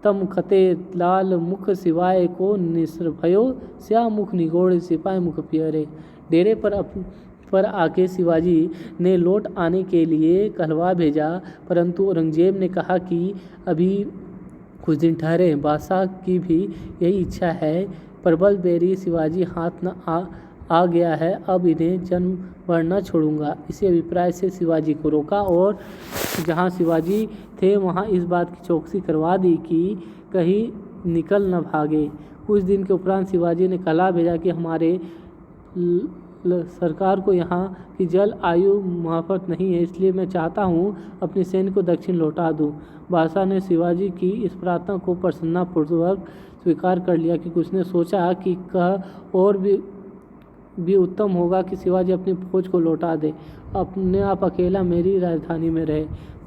Speaker 1: तम खते लाल मुख सिवाय को निस्र भयो स्या मुख निगोड़ सिपाही मुख पियरे। डेरे पर आके शिवाजी ने लौट आने के लिए कहलवा भेजा, परंतु औरंगजेब ने कहा कि अभी कुछ दिन ठहरे। बादशाह की भी यही इच्छा है। प्रबल बैरी शिवाजी हाथ न आ गया है, अब इन्हें जन्म भर न छोड़ूंगा। इसी अभिप्राय से शिवाजी को रोका और जहाँ शिवाजी थे वहाँ इस बात की चौकसी करवा दी कि कहीं निकल न भागे। कुछ दिन के उपरांत शिवाजी ने कहला भेजा कि हमारे सरकार को यहाँ की जल आयु मुआफत नहीं है, इसलिए मैं चाहता हूँ अपनी सैन्य को दक्षिण लौटा दूँ। बादशाह ने शिवाजी की इस प्रार्थना को प्रसन्नतापूर्वक स्वीकार कर लिया, क्योंकि उसने सोचा कि कह और भी उत्तम होगा कि शिवाजी अपनी फौज को लौटा दे, अपने आप अकेला मेरी राजधानी में रहे।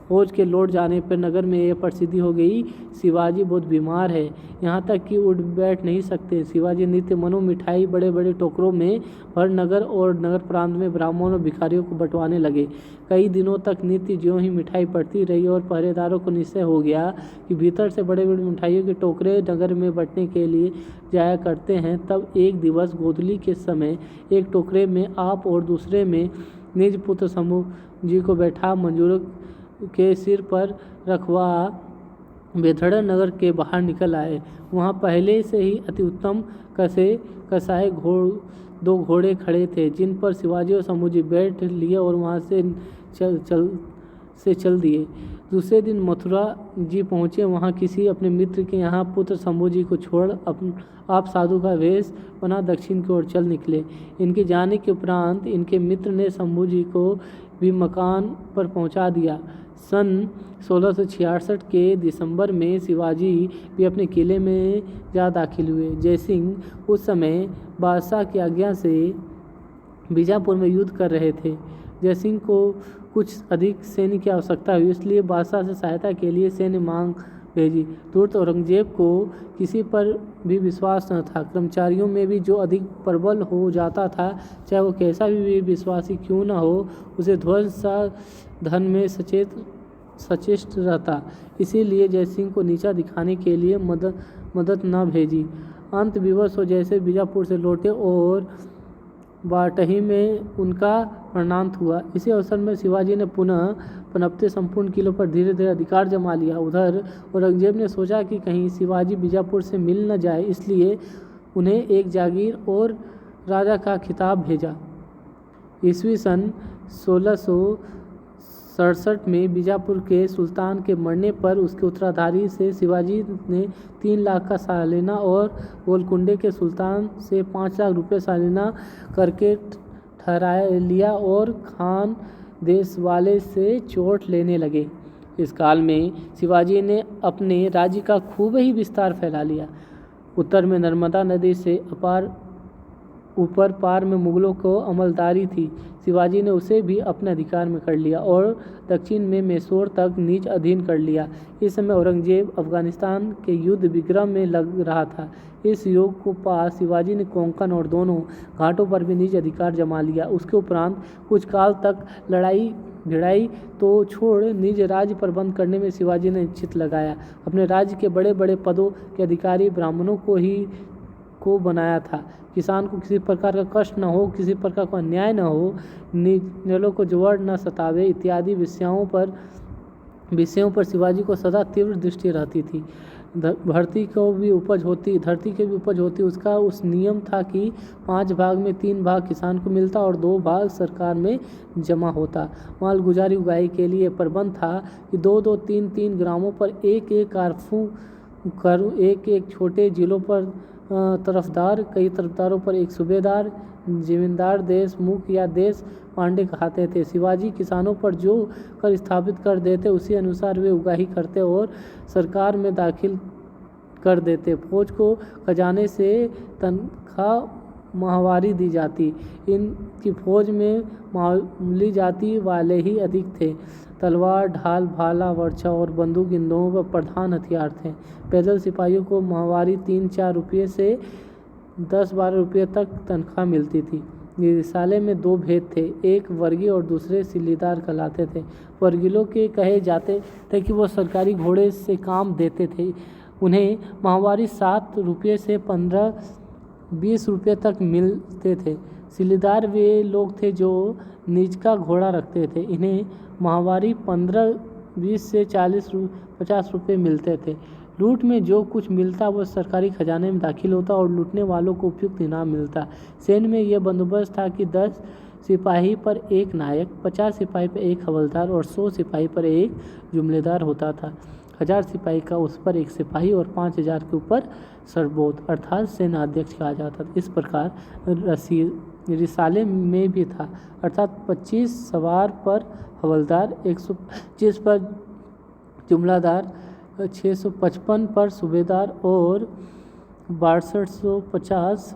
Speaker 1: फौज के लौट जाने पर नगर में यह प्रसिद्धि हो गई, शिवाजी बहुत बीमार है, यहाँ तक कि उठ बैठ नहीं सकते। शिवाजी नित्य मनो मिठाई बड़े बड़े टोकरों में भर नगर और नगर प्रांत में ब्राह्मणों और भिखारियों को बंटवाने लगे। कई दिनों तक नित्य ज्यों ही मिठाई पड़ती रही और पहरेदारों को निश्चय हो गया कि भीतर से बड़े बड़े मिठाइयों के टोकरे नगर में बंटने के लिए जाया करते हैं। तब एक दिवस गोधूली के समय एक टोकरे में आप और दूसरे में निज पुत्र समूह जी को बैठा मंजूरों के सिर पर रखवा बेधड़ नगर के बाहर निकल आए। वहाँ पहले से ही अति उत्तम कसाए दो घोड़े खड़े थे, जिन पर शिवाजी और शंभूजी बैठ लिए और वहाँ से चल दिए। दूसरे दिन मथुरा जी पहुँचे। वहाँ किसी अपने मित्र के यहाँ पुत्र शंभूजी को छोड़ आप साधु का वेश बना दक्षिण की ओर चल निकले। इनके जाने के उपरांत इनके मित्र ने शंभूजी को भी मकान पर पहुँचा दिया। सन 1666 के दिसंबर में शिवाजी भी अपने किले में जा दाखिल हुए। जयसिंह उस समय बादशाह की आज्ञा से बीजापुर में युद्ध कर रहे थे। जयसिंह को कुछ अधिक सैन्य की आवश्यकता हुई, इसलिए बादशाह से सहायता के लिए सैन्य मांग भेजी। धूर्त औरंगजेब को किसी पर भी विश्वास न था। कर्मचारियों में भी जो अधिक प्रबल हो जाता था, चाहे वो कैसा भी विश्वासी क्यों न हो, उसे ध्वज सा धन में सचेष्ट रहता। इसीलिए जयसिंह को नीचा दिखाने के लिए मदद न भेजी। अंत विवश हो जैसे बीजापुर से लौटे और बाटही में उनका प्रणांत हुआ। इसी अवसर में शिवाजी ने पुनः पनपते संपूर्ण किलों पर धीरे धीरे अधिकार जमा लिया। उधर औरंगजेब ने सोचा कि कहीं शिवाजी बीजापुर से मिल न जाए, इसलिए उन्हें एक जागीर और राजा का खिताब भेजा। ईस्वी सन 1667 में बीजापुर के सुल्तान के मरने पर उसके उत्तराधारी से शिवाजी ने 3 लाख का सालाना और गोलकुंडे के सुल्तान से 5 लाख रुपये सालाना करके ठहरा लिया और खान देश वाले से चोट लेने लगे। इस काल में शिवाजी ने अपने राज्य का खूब ही विस्तार फैला लिया। उत्तर में नर्मदा नदी से ऊपर पार में मुगलों को अमलदारी थी, शिवाजी ने उसे भी अपने अधिकार में कर लिया और दक्षिण में मैसूर तक निज अधीन कर लिया। इस समय औरंगजेब अफगानिस्तान के युद्ध विग्रह में लग रहा था। इस योग को पास शिवाजी ने कोंकण और दोनों घाटों पर भी निज अधिकार जमा लिया। उसके उपरांत कुछ काल तक लड़ाई भिड़ाई तो छोड़ निज राज्य प्रबंध करने में शिवाजी ने चित लगाया। अपने राज्य के बड़े बड़े पदों के अधिकारी ब्राह्मणों को बनाया था। किसान को किसी प्रकार का कष्ट न हो, किसी प्रकार का अन्याय न हो, निर्जलों को जबर न सतावे इत्यादि विषयों पर शिवाजी को सदा तीव्र दृष्टि रहती थी। धरती की भी उपज होती उसका उस नियम था कि 5 भाग में 3 भाग किसान को मिलता और 2 भाग सरकार में जमा होता। माल गुजारी उगाई के लिए प्रबंध था कि 2-2, 3-3 ग्रामों पर एक कारफू कर एक छोटे जिलों पर तरफदार, कई तरफदारों पर एक सूबेदार, जमींदार देश मुख या देश पांडे कहते थे। शिवाजी किसानों पर जो कर स्थापित कर देते उसी अनुसार वे उगाही करते और सरकार में दाखिल कर देते। फौज को खजाने से तनख्वाह माहवारी दी जाती। इनकी फौज में मामूली जाति वाले ही अधिक थे। तलवार, ढाल, भाला, वर्षा और बंदूक इन दोनों पर प्रधान हथियार थे। पैदल सिपाहियों को माहवारी 3-4 रुपये से 10-12 रुपये तक तनख्वाह मिलती थी। रिसाले में 2 भेद थे, एक वर्गी और दूसरे सिल्लीदार कहलाते थे। वर्गीलों के कहे जाते थे कि वो सरकारी घोड़े से काम देते थे। उन्हें माहवारी 7 रुपये से 15-20 रुपये तक मिलते थे। सिल्लीदार वे लोग थे जो निज का घोड़ा रखते थे। इन्हें माहवारी 15-20 से 40-50 रुपये मिलते थे। लूट में जो कुछ मिलता वह सरकारी खजाने में दाखिल होता और लूटने वालों को उपयुक्त इनाम मिलता। सैन्य में यह बंदोबस्त था कि 10 सिपाही पर एक नायक, 50 सिपाही पर एक हवलदार और 100 सिपाही पर एक जुमलेदार होता था। 1000 सिपाही का उस पर एक सिपाही और 5000 के ऊपर सरबोत अर्थात सेनाध्यक्ष कहा जाता था। इस प्रकार रिसाले में भी था, अर्थात 25 सवार पर हवलदार, 125 पर जुमलादार, 655 पर सूबेदार और 6250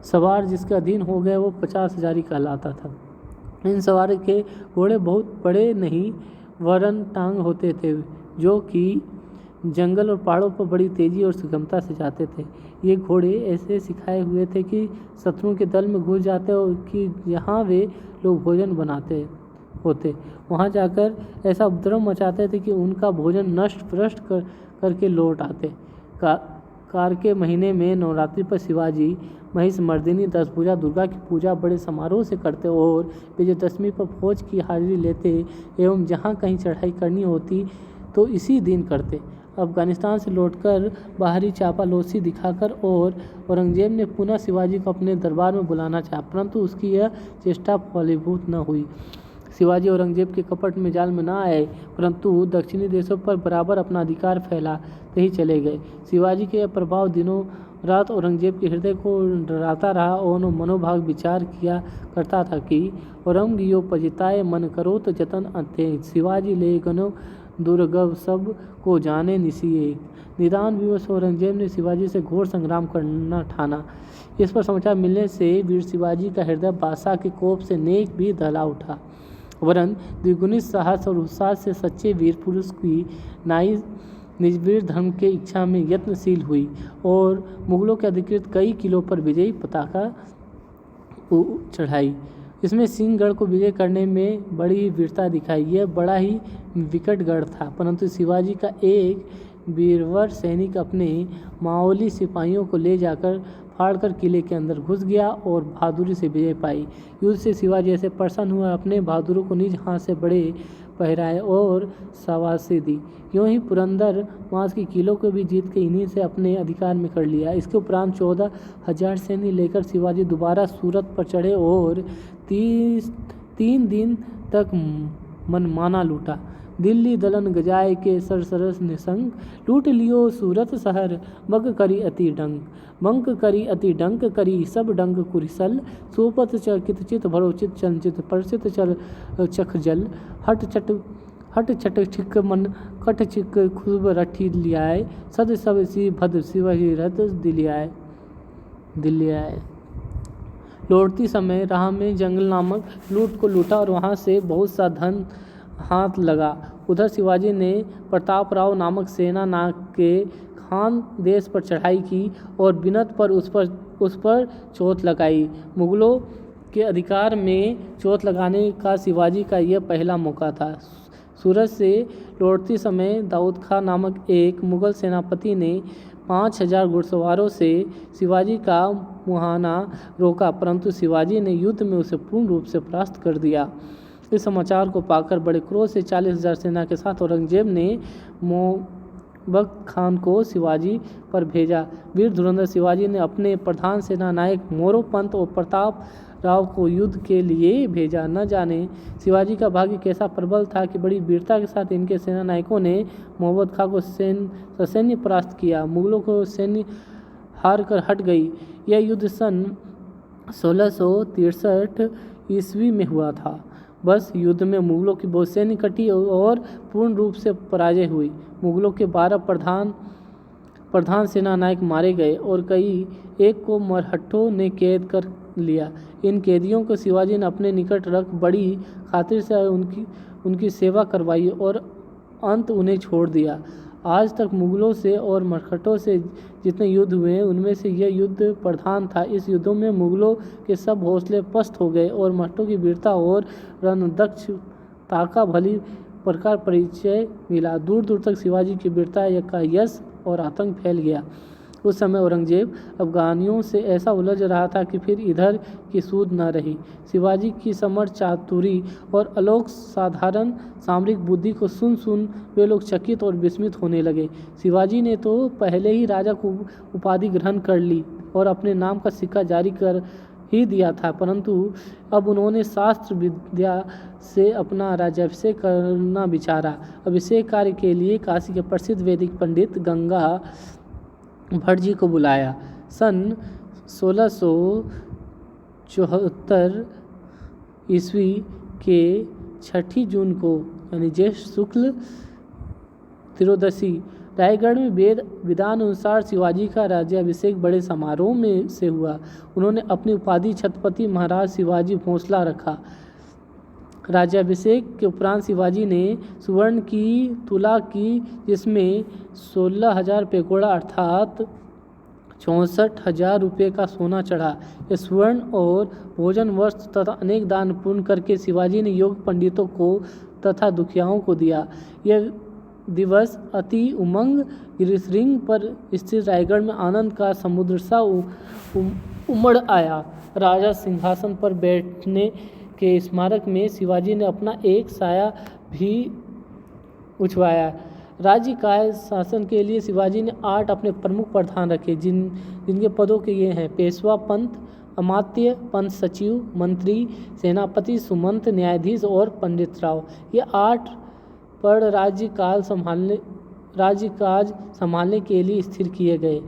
Speaker 1: सवार जिसके अधीन हो गए वो 50,000 कहलाता था। इन सवार के घोड़े बहुत बड़े नहीं वरन टांग होते थे, जो कि जंगल और पहाड़ों पर बड़ी तेजी और सुगमता से जाते थे। ये घोड़े ऐसे सिखाए हुए थे कि शत्रुओं के दल में घुस जाते और कि जहाँ वे लोग भोजन बनाते होते वहाँ जाकर ऐसा उपद्रव मचाते थे कि उनका भोजन नष्ट भ्रष्ट करके लौट आते। कार के महीने में नवरात्रि पर शिवाजी महिषमर्दिनी 10 भुजा दुर्गा की पूजा बड़े समारोह से करते और विजयदशमी पर फौज की हाजिरी लेते एवं जहाँ कहीं चढ़ाई करनी होती तो इसी दिन करते। अफगानिस्तान से लौटकर बाहरी चापालोसी दिखाकर और औरंगजेब ने पुनः शिवाजी को अपने दरबार में बुलाना चाहा, परंतु उसकी यह चेष्टा फलीभूत न हुई। शिवाजी औरंगजेब के कपट में जाल में न आए, परंतु दक्षिणी देशों पर बराबर अपना अधिकार फैलाते ही चले गए। शिवाजी के यह प्रभाव दिनों रात औरंगजेब के हृदय को डराता रहा और मनोभाग विचार किया करता था कि औरंगियो पजिताए मन करो तो जतन अत्यंत शिवाजी ले गनो दुर्गव सब को जाने निसिए। निदान विवश औरंगजेब ने शिवाजी से घोर संग्राम करना ठाना। इस पर समाचार मिलने से वीर शिवाजी का हृदय बादशाह के कोप से नेक भी दहला उठा, वरन द्विगुणित साहस और उत्साह से सच्चे वीर पुरुष की नाई निजवीर धर्म के इच्छा में यत्नशील हुई और मुगलों के अधिकृत कई किलों पर विजयी पताका चढ़ाई। इसमें सिंहगढ़ को विजय करने में बड़ी वीरता दिखाई। यह बड़ा ही विकट गढ़ था, परंतु शिवाजी का एक वीरवर सैनिक अपने माओली सिपाहियों को ले जाकर फाड़कर किले के अंदर घुस गया और बहादुरी से विजय पाई। युद्ध से शिवाजी ऐसे प्रसन्न हुआ, अपने बहादुरों को निज हाथ से बड़े पहराए और शाबाशी दी। यूँ ही पुरंदर मास की किलों को भी जीत के इन्हीं से अपने अधिकार में कर लिया। इसके उपरांत 14,000 सैन्य लेकर शिवाजी दोबारा सूरत पर चढ़े और 3 दिन तक मनमाना लूटा। दिल्ली दलन गजाए के सरसरस निसंग, लूट लियो सूरत शहर बग करी अति डंक। बंक करी अति डंक करी सब डंक कुरिसल, सोपत चकित चित भरोचित चंचित परसित चल चख जल। हट चट छिक मन कट चिक खुशब रठी लियाए, सद सब सी भद शिवहि रथ दिलियाए। लौटती समय राह में जंगल नामक लूट को लूटा और वहाँ से बहुत सा धन हाथ लगा। उधर शिवाजी ने प्रतापराव नामक सेना नाग के खान देश पर चढ़ाई की और बिनत पर उस पर चोट लगाई। मुगलों के अधिकार में चोट लगाने का शिवाजी का यह पहला मौका था। सूरत से लौटते समय दाऊद खां नामक एक मुगल सेनापति ने 5,000 घुड़सवारों से शिवाजी का मुहाना रोका, परंतु शिवाजी ने युद्ध में उसे पूर्ण रूप से परास्त कर दिया। इस समाचार को पाकर बड़े क्रोध से 40,000 सेना के साथ औरंगजेब ने मोहब्बत खान को शिवाजी पर भेजा। वीर धुरंधर शिवाजी ने अपने प्रधान सेना नायक मोरोपंत और प्रताप राव को युद्ध के लिए भेजा। न जाने शिवाजी का भाग्य कैसा प्रबल था कि बड़ी वीरता के साथ इनके सेना नायकों ने मोहब्बत खां को सैन्य परास्त किया। मुगलों को सैन्य हार कर हट गई। यह युद्ध सन 1663 ईस्वी में हुआ था। बस युद्ध में मुगलों की बहुत सैन्य कटी और पूर्ण रूप से पराजय हुई। मुगलों के 12 प्रधान प्रधान सेना नायक मारे गए और कई एक को मरहट्टों ने कैद कर लिया। इन कैदियों को शिवाजी ने अपने निकट रख बड़ी खातिर से उनकी सेवा करवाई और अंत उन्हें छोड़ दिया। आज तक मुगलों से और मरहट्टों से जितने युद्ध हुए हैं उनमें से यह युद्ध प्रधान था। इस युद्धों में मुगलों के सब हौसले पस्त हो गए और मराठों की वीरता और रणदक्षता का भली प्रकार परिचय मिला। दूर दूर तक शिवाजी की वीरता का यश और आतंक फैल गया। उस समय औरंगजेब अफगानियों से ऐसा उलझ रहा था कि फिर इधर की सूध न रही। शिवाजी की समर चातुरी और अलौकिक साधारण सामरिक बुद्धि को सुन वे लोग चकित और विस्मित होने लगे। शिवाजी ने तो पहले ही राजा को उपाधि ग्रहण कर ली और अपने नाम का सिक्का जारी कर ही दिया था, परंतु अब उन्होंने शास्त्र विद्या से अपना राज्याभिषेक करना विचारा। अभिषेक कार्य के लिए काशी के प्रसिद्ध वैदिक पंडित गंगा भट्ट जी को बुलाया। सन 1674 ईस्वी के 6 जून को यानी ज्येष्ठ शुक्ल त्रयोदशी रायगढ़ में वेद विधान अनुसार शिवाजी का राज्याभिषेक बड़े समारोह में से हुआ। उन्होंने अपनी उपाधि छत्रपति महाराज शिवाजी भोंसला रखा। राज्याभिषेक के उपरांत शिवाजी ने सुवर्ण की तुला की, जिसमें 16,000 पेकोड़ा अर्थात 64,000 रुपये का सोना चढ़ा। यह स्वर्ण और भोजन वस्त्र तथा अनेक दान पुण्य करके शिवाजी ने योग पंडितों को तथा दुखियाओं को दिया। यह दिवस अति उमंग गिरिशृंग पर स्थित रायगढ़ में आनंद का समुद्र सा उमड़ आया। राजा सिंहासन पर बैठने के स्मारक में शिवाजी ने अपना एक साया भी उछवाया। राज्य का शासन के लिए शिवाजी ने 8 अपने प्रमुख प्रधान रखे, जिनके पदों के ये हैं: पेशवा पंत, अमात्य, पंत सचिव, मंत्री, सेनापति, सुमंत, न्यायाधीश और पंडित राव। ये 8 पद राज्यकाज संभालने के लिए स्थिर किए गए।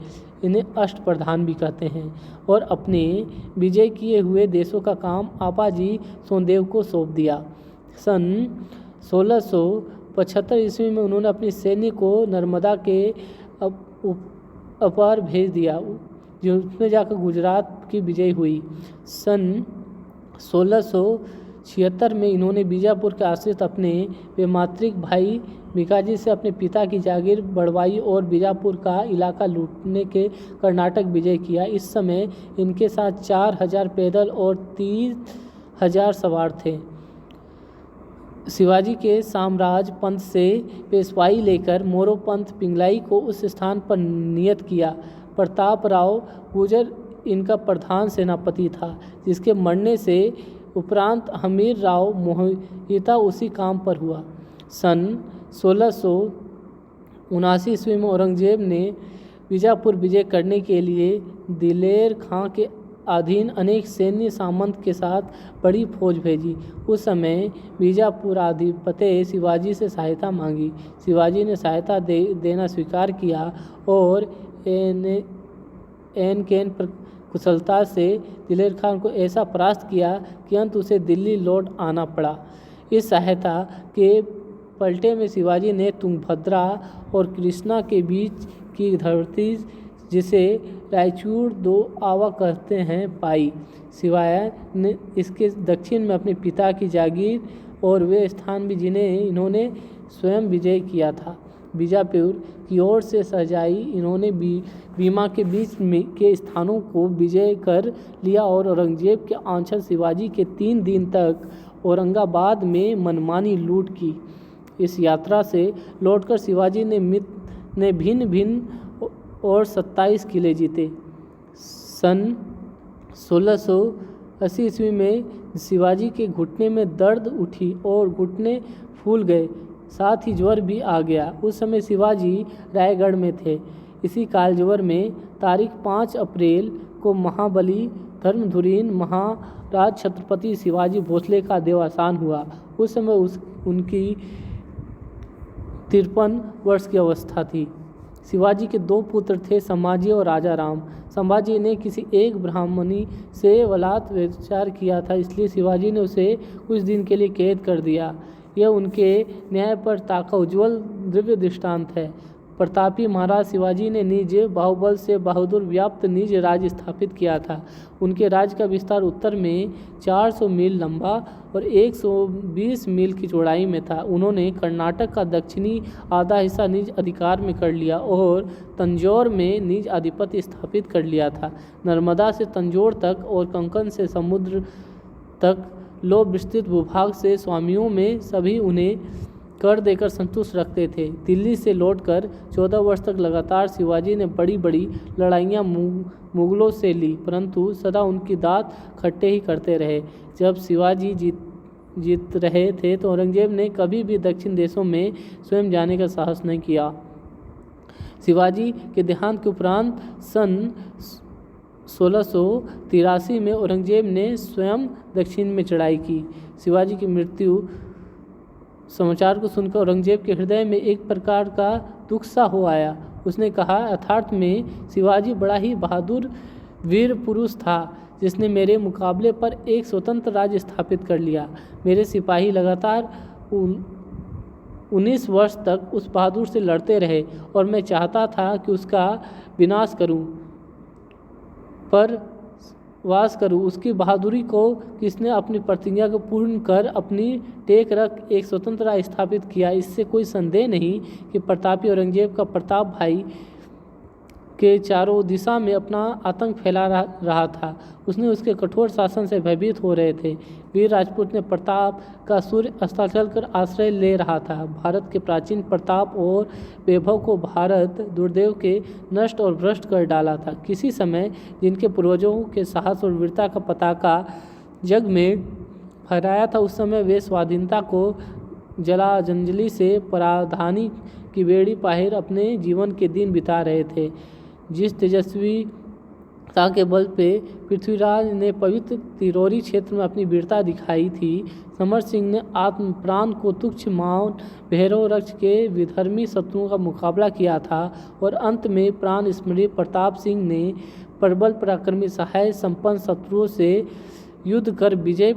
Speaker 1: इन्हें अष्ट प्रधान भी कहते हैं और अपने विजय किए हुए देशों का काम आपाजी सोनदेव को सौंप दिया। सन 1675 ईस्वी में उन्होंने अपनी सैन्य को नर्मदा के अपार भेज दिया, जिसमें जाकर गुजरात की विजय हुई। सन 1676 में इन्होंने बीजापुर के आश्रित अपने वैमात्रिक भाई भिकाजी से अपने पिता की जागीर बढ़वाई और बीजापुर का इलाका लूटने के कर्नाटक विजय किया। इस समय इनके साथ 4,000 पैदल और 30,000 सवार थे। शिवाजी के साम्राज्य पंथ से पेशवाई लेकर मोरोपंत पिंगलाई को उस स्थान पर नियत किया। प्रताप राव गुर्जर इनका प्रधान सेनापति था, जिसके मरने से उपरांत हमीर राव मोहिता उसी काम पर हुआ। सन 1679 ईस्वी में औरंगजेब ने बीजापुर विजय करने के लिए दिलेर खां के अधीन अनेक सैन्य सामंत के साथ बड़ी फौज भेजी। उस समय बीजापुराधिपति शिवाजी से सहायता मांगी। शिवाजी ने सहायता देना स्वीकार किया और एन कुशलता से दिलेर खान को ऐसा परास्त किया कि अंत उसे दिल्ली लौट आना पड़ा। इस सहायता के पलटे में शिवाजी ने तुंगभद्रा और कृष्णा के बीच की धरती, जिसे रायचूर 2 आवा कहते हैं, पाई। शिवाय ने इसके दक्षिण में अपने पिता की जागीर और वे स्थान भी जिन्हें इन्होंने स्वयं विजय किया था। बीजापुर की ओर से सजाई इन्होंने बीमा के बीच में के स्थानों को विजय कर लिया और औरंगजेब के आंचल शिवाजी के 3 दिन तक औरंगाबाद में मनमानी लूट की। इस यात्रा से लौटकर शिवाजी ने भिन्न भिन्न और 27 किले जीते। सन 1680 ईस्वी में शिवाजी के घुटने में दर्द उठी और घुटने फूल गए, साथ ही ज्वर भी आ गया। उस समय शिवाजी रायगढ़ में थे। इसी कालज्वर में तारीख 5 अप्रैल को महाबली धर्मधुरीन महाराज छत्रपति शिवाजी भोसले का देहावसान हुआ। उस समय उनकी 53 वर्ष की अवस्था थी। शिवाजी के 2 पुत्र थे, संभाजी और राजा राम। संभाजी ने किसी एक ब्राह्मणी से बलात् व्यभिचार किया था, इसलिए शिवाजी ने उसे कुछ दिन के लिए कैद कर दिया। यह उनके न्याय पर ताका उज्ज्वल दिव्य दृष्टांत है। प्रतापी महाराज शिवाजी ने निज बाहुबल से बहादुर व्याप्त निज राज्य स्थापित किया था। उनके राज्य का विस्तार उत्तर में 400 मील लंबा और 120 मील की चौड़ाई में था। उन्होंने कर्नाटक का दक्षिणी आधा हिस्सा निज अधिकार में कर लिया और तंजौर में निज आधिपत्य स्थापित कर लिया था। नर्मदा से तंजौर तक और कंकन से समुद्र तक लो विस्तृत भूभाग से स्वामियों में सभी उन्हें कर देकर संतुष्ट रखते थे। दिल्ली से लौटकर 14 वर्ष तक लगातार शिवाजी ने बड़ी बड़ी लड़ाइयाँ मुगलों से ली, परंतु सदा उनकी दांत खट्टे ही करते रहे। जब शिवाजी जीत रहे थे तो औरंगजेब ने कभी भी दक्षिण देशों में स्वयं जाने का साहस नहीं किया। शिवाजी के देहांत के उपरांत सन 1683 में औरंगजेब ने स्वयं दक्षिण में चढ़ाई की। शिवाजी की मृत्यु समाचार को सुनकर औरंगजेब के हृदय में एक प्रकार का दुख सा हो आया। उसने कहा, यथार्थ में शिवाजी बड़ा ही बहादुर वीर पुरुष था, जिसने मेरे मुकाबले पर एक स्वतंत्र राज्य स्थापित कर लिया। मेरे सिपाही लगातार 19 वर्ष तक उस बहादुर से लड़ते रहे और मैं चाहता था कि उसका विनाश करूं, पर वास करूं। उसकी बहादुरी को किसने अपनी प्रतिज्ञा को पूर्ण कर अपनी टेक रख एक स्वतंत्र राज्य स्थापित किया। इससे कोई संदेह नहीं कि प्रतापी औरंगजेब का प्रताप भाई के चारों दिशा में अपना आतंक फैला रहा था। उसने उसके कठोर शासन से भयभीत हो रहे थे। वीर राजपूत ने प्रताप का सूर्य अस्ताचल कर आश्रय ले रहा था। भारत के प्राचीन प्रताप और वैभव को भारत दुर्दैव के नष्ट और भ्रष्ट कर डाला था। किसी समय जिनके पूर्वजों के साहस और वीरता का पताका जग में फहराया था, उस समय वे स्वाधीनता को जलांजलि से पराधानी की बेड़ी पाहिर अपने जीवन के दिन बिता रहे थे। जिस तेजस्वीता के बल पे पृथ्वीराज ने पवित्र तिरोरी क्षेत्र में अपनी वीरता दिखाई थी, समर सिंह ने आत्म प्राण को तुच्छ मान भैरव रक्ष के विधर्मी शत्रुओं का मुकाबला किया था और अंत में प्राण स्मृति प्रताप सिंह ने प्रबल पराक्रमी सहाय संपन्न शत्रुओं से युद्ध कर विजय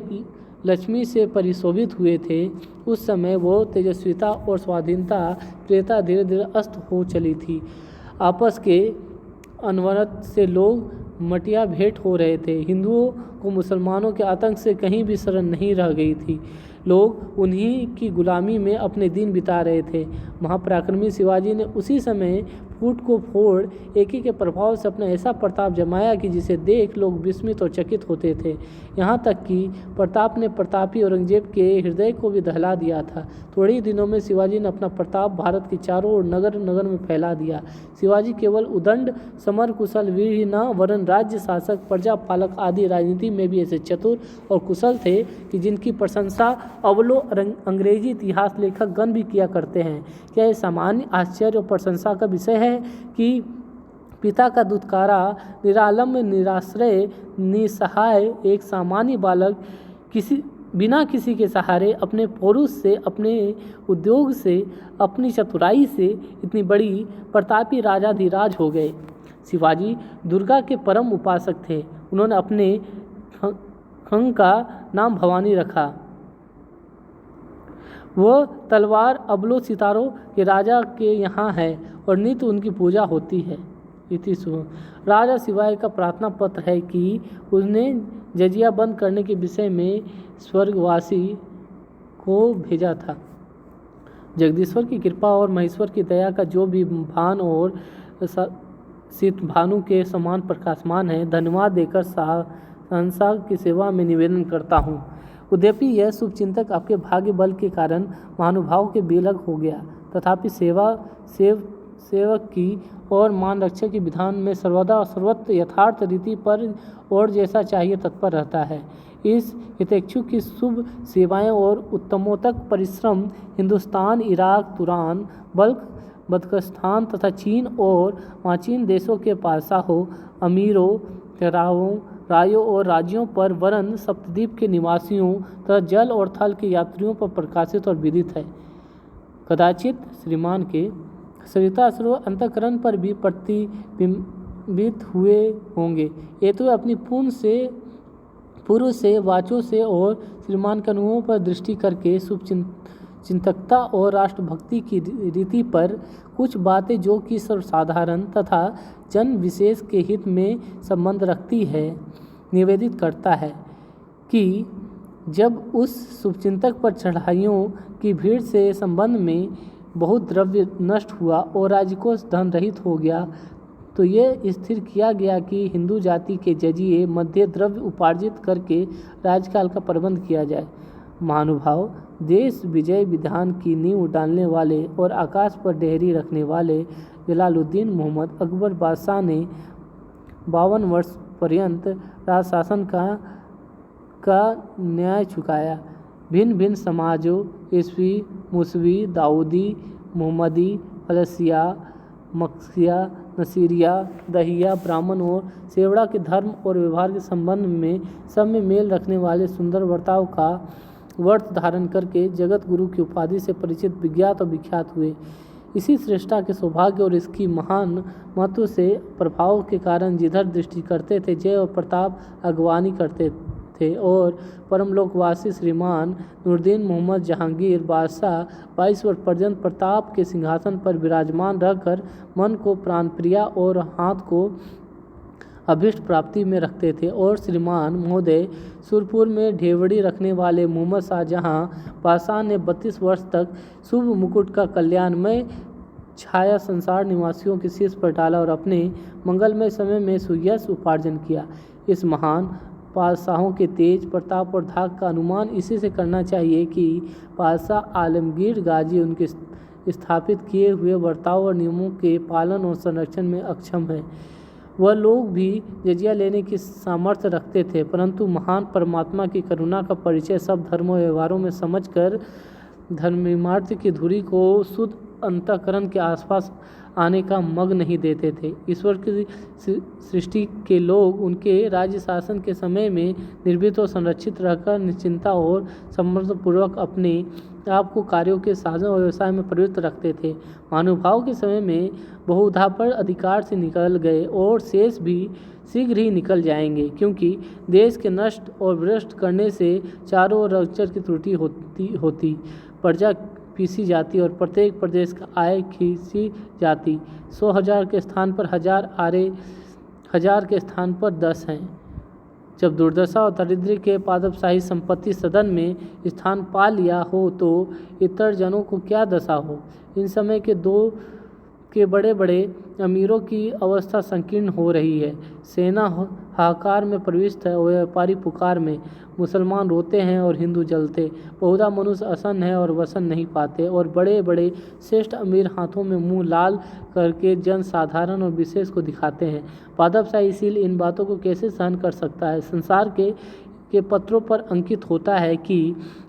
Speaker 1: लक्ष्मी से परिशोभित हुए थे। उस समय वो तेजस्विता और स्वाधीनता प्रियता धीरे धीरे अस्त हो चली थी। आपस के अनवरत से लोग मटिया भेंट हो रहे थे। हिंदुओं को मुसलमानों के आतंक से कहीं भी शरण नहीं रह गई थी। लोग उन्हीं की गुलामी में अपने दिन बिता रहे थे। महापराक्रमी शिवाजी ने उसी समय फूट को फोड़ एकी के प्रभाव से अपना ऐसा प्रताप जमाया कि जिसे देख लोग विस्मित और चकित होते थे। यहाँ तक कि प्रताप ने प्रतापी औरंगजेब के हृदय को भी दहला दिया था। थोड़े ही दिनों में शिवाजी ने अपना प्रताप भारत के चारों ओर नगर नगर में फैला दिया। शिवाजी केवल उदंड समर कुशल वीर ही न वरन राज्य शासक प्रजा पालक आदि राजनीति में भी ऐसे चतुर और कुशल थे कि जिनकी प्रशंसा अवलो अंग्रेजी इतिहास लेखक गण भी किया करते हैं। क्या यह सामान्य आश्चर्य और प्रशंसा का विषय है कि पिता का दुत्कारा निरालंब निराश्रय निसहाय एक सामान्य बालक बिना किसी के सहारे अपने पौरुष से, अपने उद्योग से, अपनी चतुराई से इतनी बड़ी प्रतापी राजाधिराज हो गए। शिवाजी दुर्गा के परम उपासक थे। उन्होंने अपने खंग का नाम भवानी रखा। वो तलवार अबलो सितारों के राजा के यहाँ है और नित्य उनकी पूजा होती है। इति राजा शिवाय का प्रार्थना पत्र है कि उसने जजिया बंद करने के विषय में स्वर्गवासी को भेजा था। जगदीश्वर की कृपा और महेश्वर की दया का जो भी भान और शीत भानु के समान प्रकाशमान है, धन्यवाद देकर सहंसा की सेवा में निवेदन करता हूँ। यद्यपि यह शुभचिंतक आपके भाग्य बल के कारण महानुभाव के बेलग हो गया, तथापि सेवक की और मान रक्षा के विधान में सर्वदा सर्वत्र यथार्थ रीति पर और जैसा चाहिए तत्पर रहता है। इस हितैषु की शुभ सेवाएं और उत्तमोत्तक परिश्रम हिंदुस्तान, इराक, तुरान, बल्क, बदकस्तान तथा चीन और माचीन देशों के पादशाहों, अमीरों, रायों और राज्यों पर वरन सप्तद्वीप के निवासियों तथा जल और थल के यात्रियों पर प्रकाशित और विदित है। कदाचित श्रीमान के सरिताश्रु अंतःकरण पर भी प्रतिबिंबित हुए होंगे। ये तो अपनी पूर्व से वाचों से और श्रीमान के अनुभवों पर दृष्टि करके चिंतकता और राष्ट्रभक्ति की रीति पर कुछ बातें जो कि सर्वसाधारण तथा जन विशेष के हित में संबंध रखती है, निवेदित करता है कि जब उस शुभचिंतक पर चढ़ाइयों की भीड़ से संबंध में बहुत द्रव्य नष्ट हुआ और राजकोष धन रहित हो गया, तो ये स्थिर किया गया कि हिंदू जाति के जजिए मध्य द्रव्य उपार्जित करके राजकाल का प्रबंध किया जाए। महानुभाव, देश विजय विधान की नींव डालने वाले और आकाश पर डेहरी रखने वाले जलालुद्दीन मोहम्मद अकबर बादशाह ने 52 वर्ष पर्यंत राजशासन का न्याय चुकाया। भिन्न भिन्न समाजों ईसवी, मूसवी, दाऊदी, मोहम्मदी, फलसिया, मक्सिया, नसीरिया, दहिया, ब्राह्मण और सेवड़ा के धर्म और व्यवहार के संबंध में सब में मेल रखने वाले सुंदर वर्ताव का व्रत धारण करके जगत गुरु की उपाधि से परिचित विज्ञात और विख्यात हुए। इसी श्रेष्ठता के सौभाग्य और इसकी महान महत्व से प्रभाव के कारण जिधर दृष्टि करते थे जय और प्रताप अगवानी करते थे और परमलोकवासी श्रीमान नूरुद्दीन मोहम्मद जहांगीर बादशाह 22 वर्ष पर्यंत प्रताप के सिंहासन पर विराजमान रहकर मन को प्राणप्रिया और हाथ को अभीष्ट प्राप्ति में रखते थे और श्रीमान महोदय सुरपुर में ढेवड़ी रखने वाले मोहम्मद शाहजहां बादशाह ने 32 वर्ष तक शुभ मुकुट का कल्याणमय छाया संसार निवासियों के शीर्ष पर डाला और अपने मंगलमय समय में सुयश उपार्जन किया। इस महान बादशाहों के तेज प्रताप और धाक का अनुमान इसी से करना चाहिए कि बादशाह आलमगीर गाजी उनके स्थापित किए हुए वर्ताव और नियमों के पालन और संरक्षण में अक्षम है। वह लोग भी जजिया लेने की सामर्थ्य रखते थे, परंतु महान परमात्मा की करुणा का परिचय सब धर्मों व्यवहारों में समझकर धर्मार्थ की धुरी को शुद्ध अंतःकरण के आसपास आने का मग नहीं देते थे। ईश्वर की सृष्टि के लोग उनके राज्य शासन के समय में निर्भीत और संरक्षित रहकर निश्चिंता और समर्थपूर्वक अपने आप को कार्यों के साधन और व्यवसाय में प्रवृत्त रखते थे। महानुभाव के समय में बहुधा पर अधिकार से निकल गए और शेष भी शीघ्र ही निकल जाएंगे, क्योंकि देश के नष्ट और भ्रष्ट करने से चारों ओर अक्षर की त्रुटि होती प्रजा पीसी जाती और प्रत्येक प्रदेश का आय खींची जाती। 100,000 के स्थान पर 1000 आरे, 1000 के स्थान पर 10 हैं। जब दुर्दशा और दरिद्र के पादपशाही संपत्ति सदन में स्थान पा लिया हो तो इतर जनों को क्या दशा हो। इन समय के दो के बड़े बड़े अमीरों की अवस्था संकीर्ण हो रही है। सेना हाहाकार में प्रविष्ट है और व्यापारी पुकार में। मुसलमान रोते हैं और हिंदू जलते। बहुधा मनुष्य असन है और वसन नहीं पाते और बड़े बड़े श्रेष्ठ अमीर हाथों में मुंह लाल करके जन साधारण और विशेष को दिखाते हैं। पादपशाही इसीलिए इन बातों को कैसे सहन कर सकता है। संसार के पत्रों पर अंकित होता है कि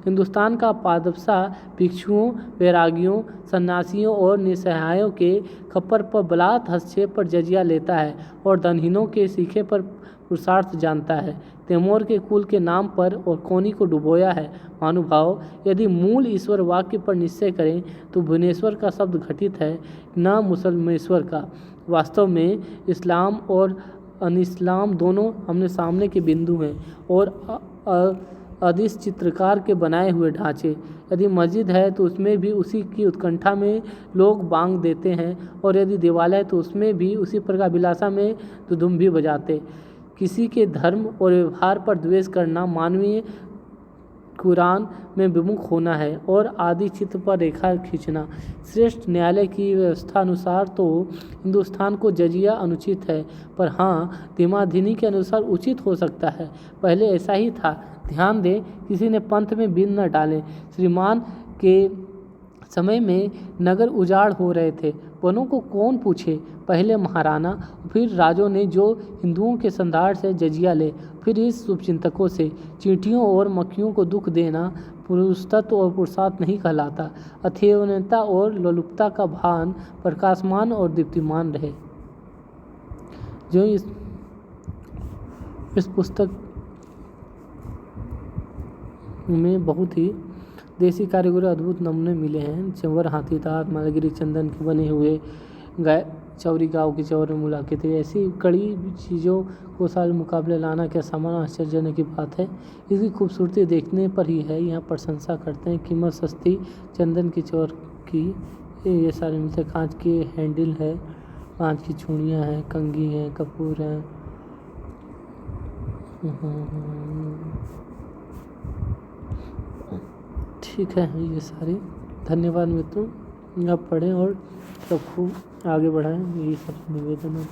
Speaker 1: हिंदुस्तान का पादपशाह भिक्षुओं, वैरागियों, सन्यासियों और निसहायों के खप्पर पर बलात् हस्तक्षेप पर जजिया लेता है और धनहीनों के सीखे पर पुरुषार्थ जानता है। तैमूर के कुल के नाम पर और कोनी को डुबोया है। महानुभाव, यदि मूल ईश्वर वाक्य पर निश्चय करें तो भुवनेश्वर का शब्द घटित है, न मुसलमेश्वर का। वास्तव में इस्लाम और अनिस्लाम दोनों हमने सामने के बिंदु हैं और अदिश चित्रकार के बनाए हुए ढांचे। यदि मस्जिद है तो उसमें भी उसी की उत्कंठा में लोग बांग देते हैं और यदि देवालय है तो उसमें भी उसी प्रकार विलासा में दुधुम भी बजाते। किसी के धर्म और व्यवहार पर द्वेष करना मानवीय कुरान में विमुख होना है और आदि चित्र पर रेखा खींचना। श्रेष्ठ न्यायालय की व्यवस्था अनुसार तो हिंदुस्तान को जजिया अनुचित है, पर हाँ धीमाधीनी के अनुसार उचित हो सकता है। पहले ऐसा ही था। ध्यान दें, किसी ने पंथ में बिन न डालें। श्रीमान के समय में नगर उजाड़ हो रहे थे, वनों को कौन पूछे। पहले महाराणा फिर राजों ने जो हिंदुओं के संधार से जजिया ले, फिर इस शुभचिंतकों से। चींटियों और मक्खियों को दुख देना पुरुषत्व और पुरुषार्थ नहीं कहलाता। अथेयता और लोलुपता का भान प्रकाशमान और दीप्तिमान रहे। जो इस पुस्तक में बहुत ही देसी कारीगरी अद्भुत नमूने मिले हैं। चंवर, हाथी दांत, मालागिरी चंदन के बने हुए चौरी गाँव की चौर में मुलाकात। ऐसी कड़ी चीज़ों को साल मुकाबले लाना क्या सामान आश्चर्यजनक की बात है। इसकी खूबसूरती देखने पर ही है, यहाँ प्रशंसा करते हैं। कीमत सस्ती चंदन की चौर की ये सारे मिलते। कांच के हैंडल है, कांच की चूड़ियाँ हैं, कंघी हैं, कपूर हैं। ठीक है, ये सारे। धन्यवाद मित्रों, आप पढ़ें और सब खूब आगे बढ़ाएं, यही सब निवेदन है।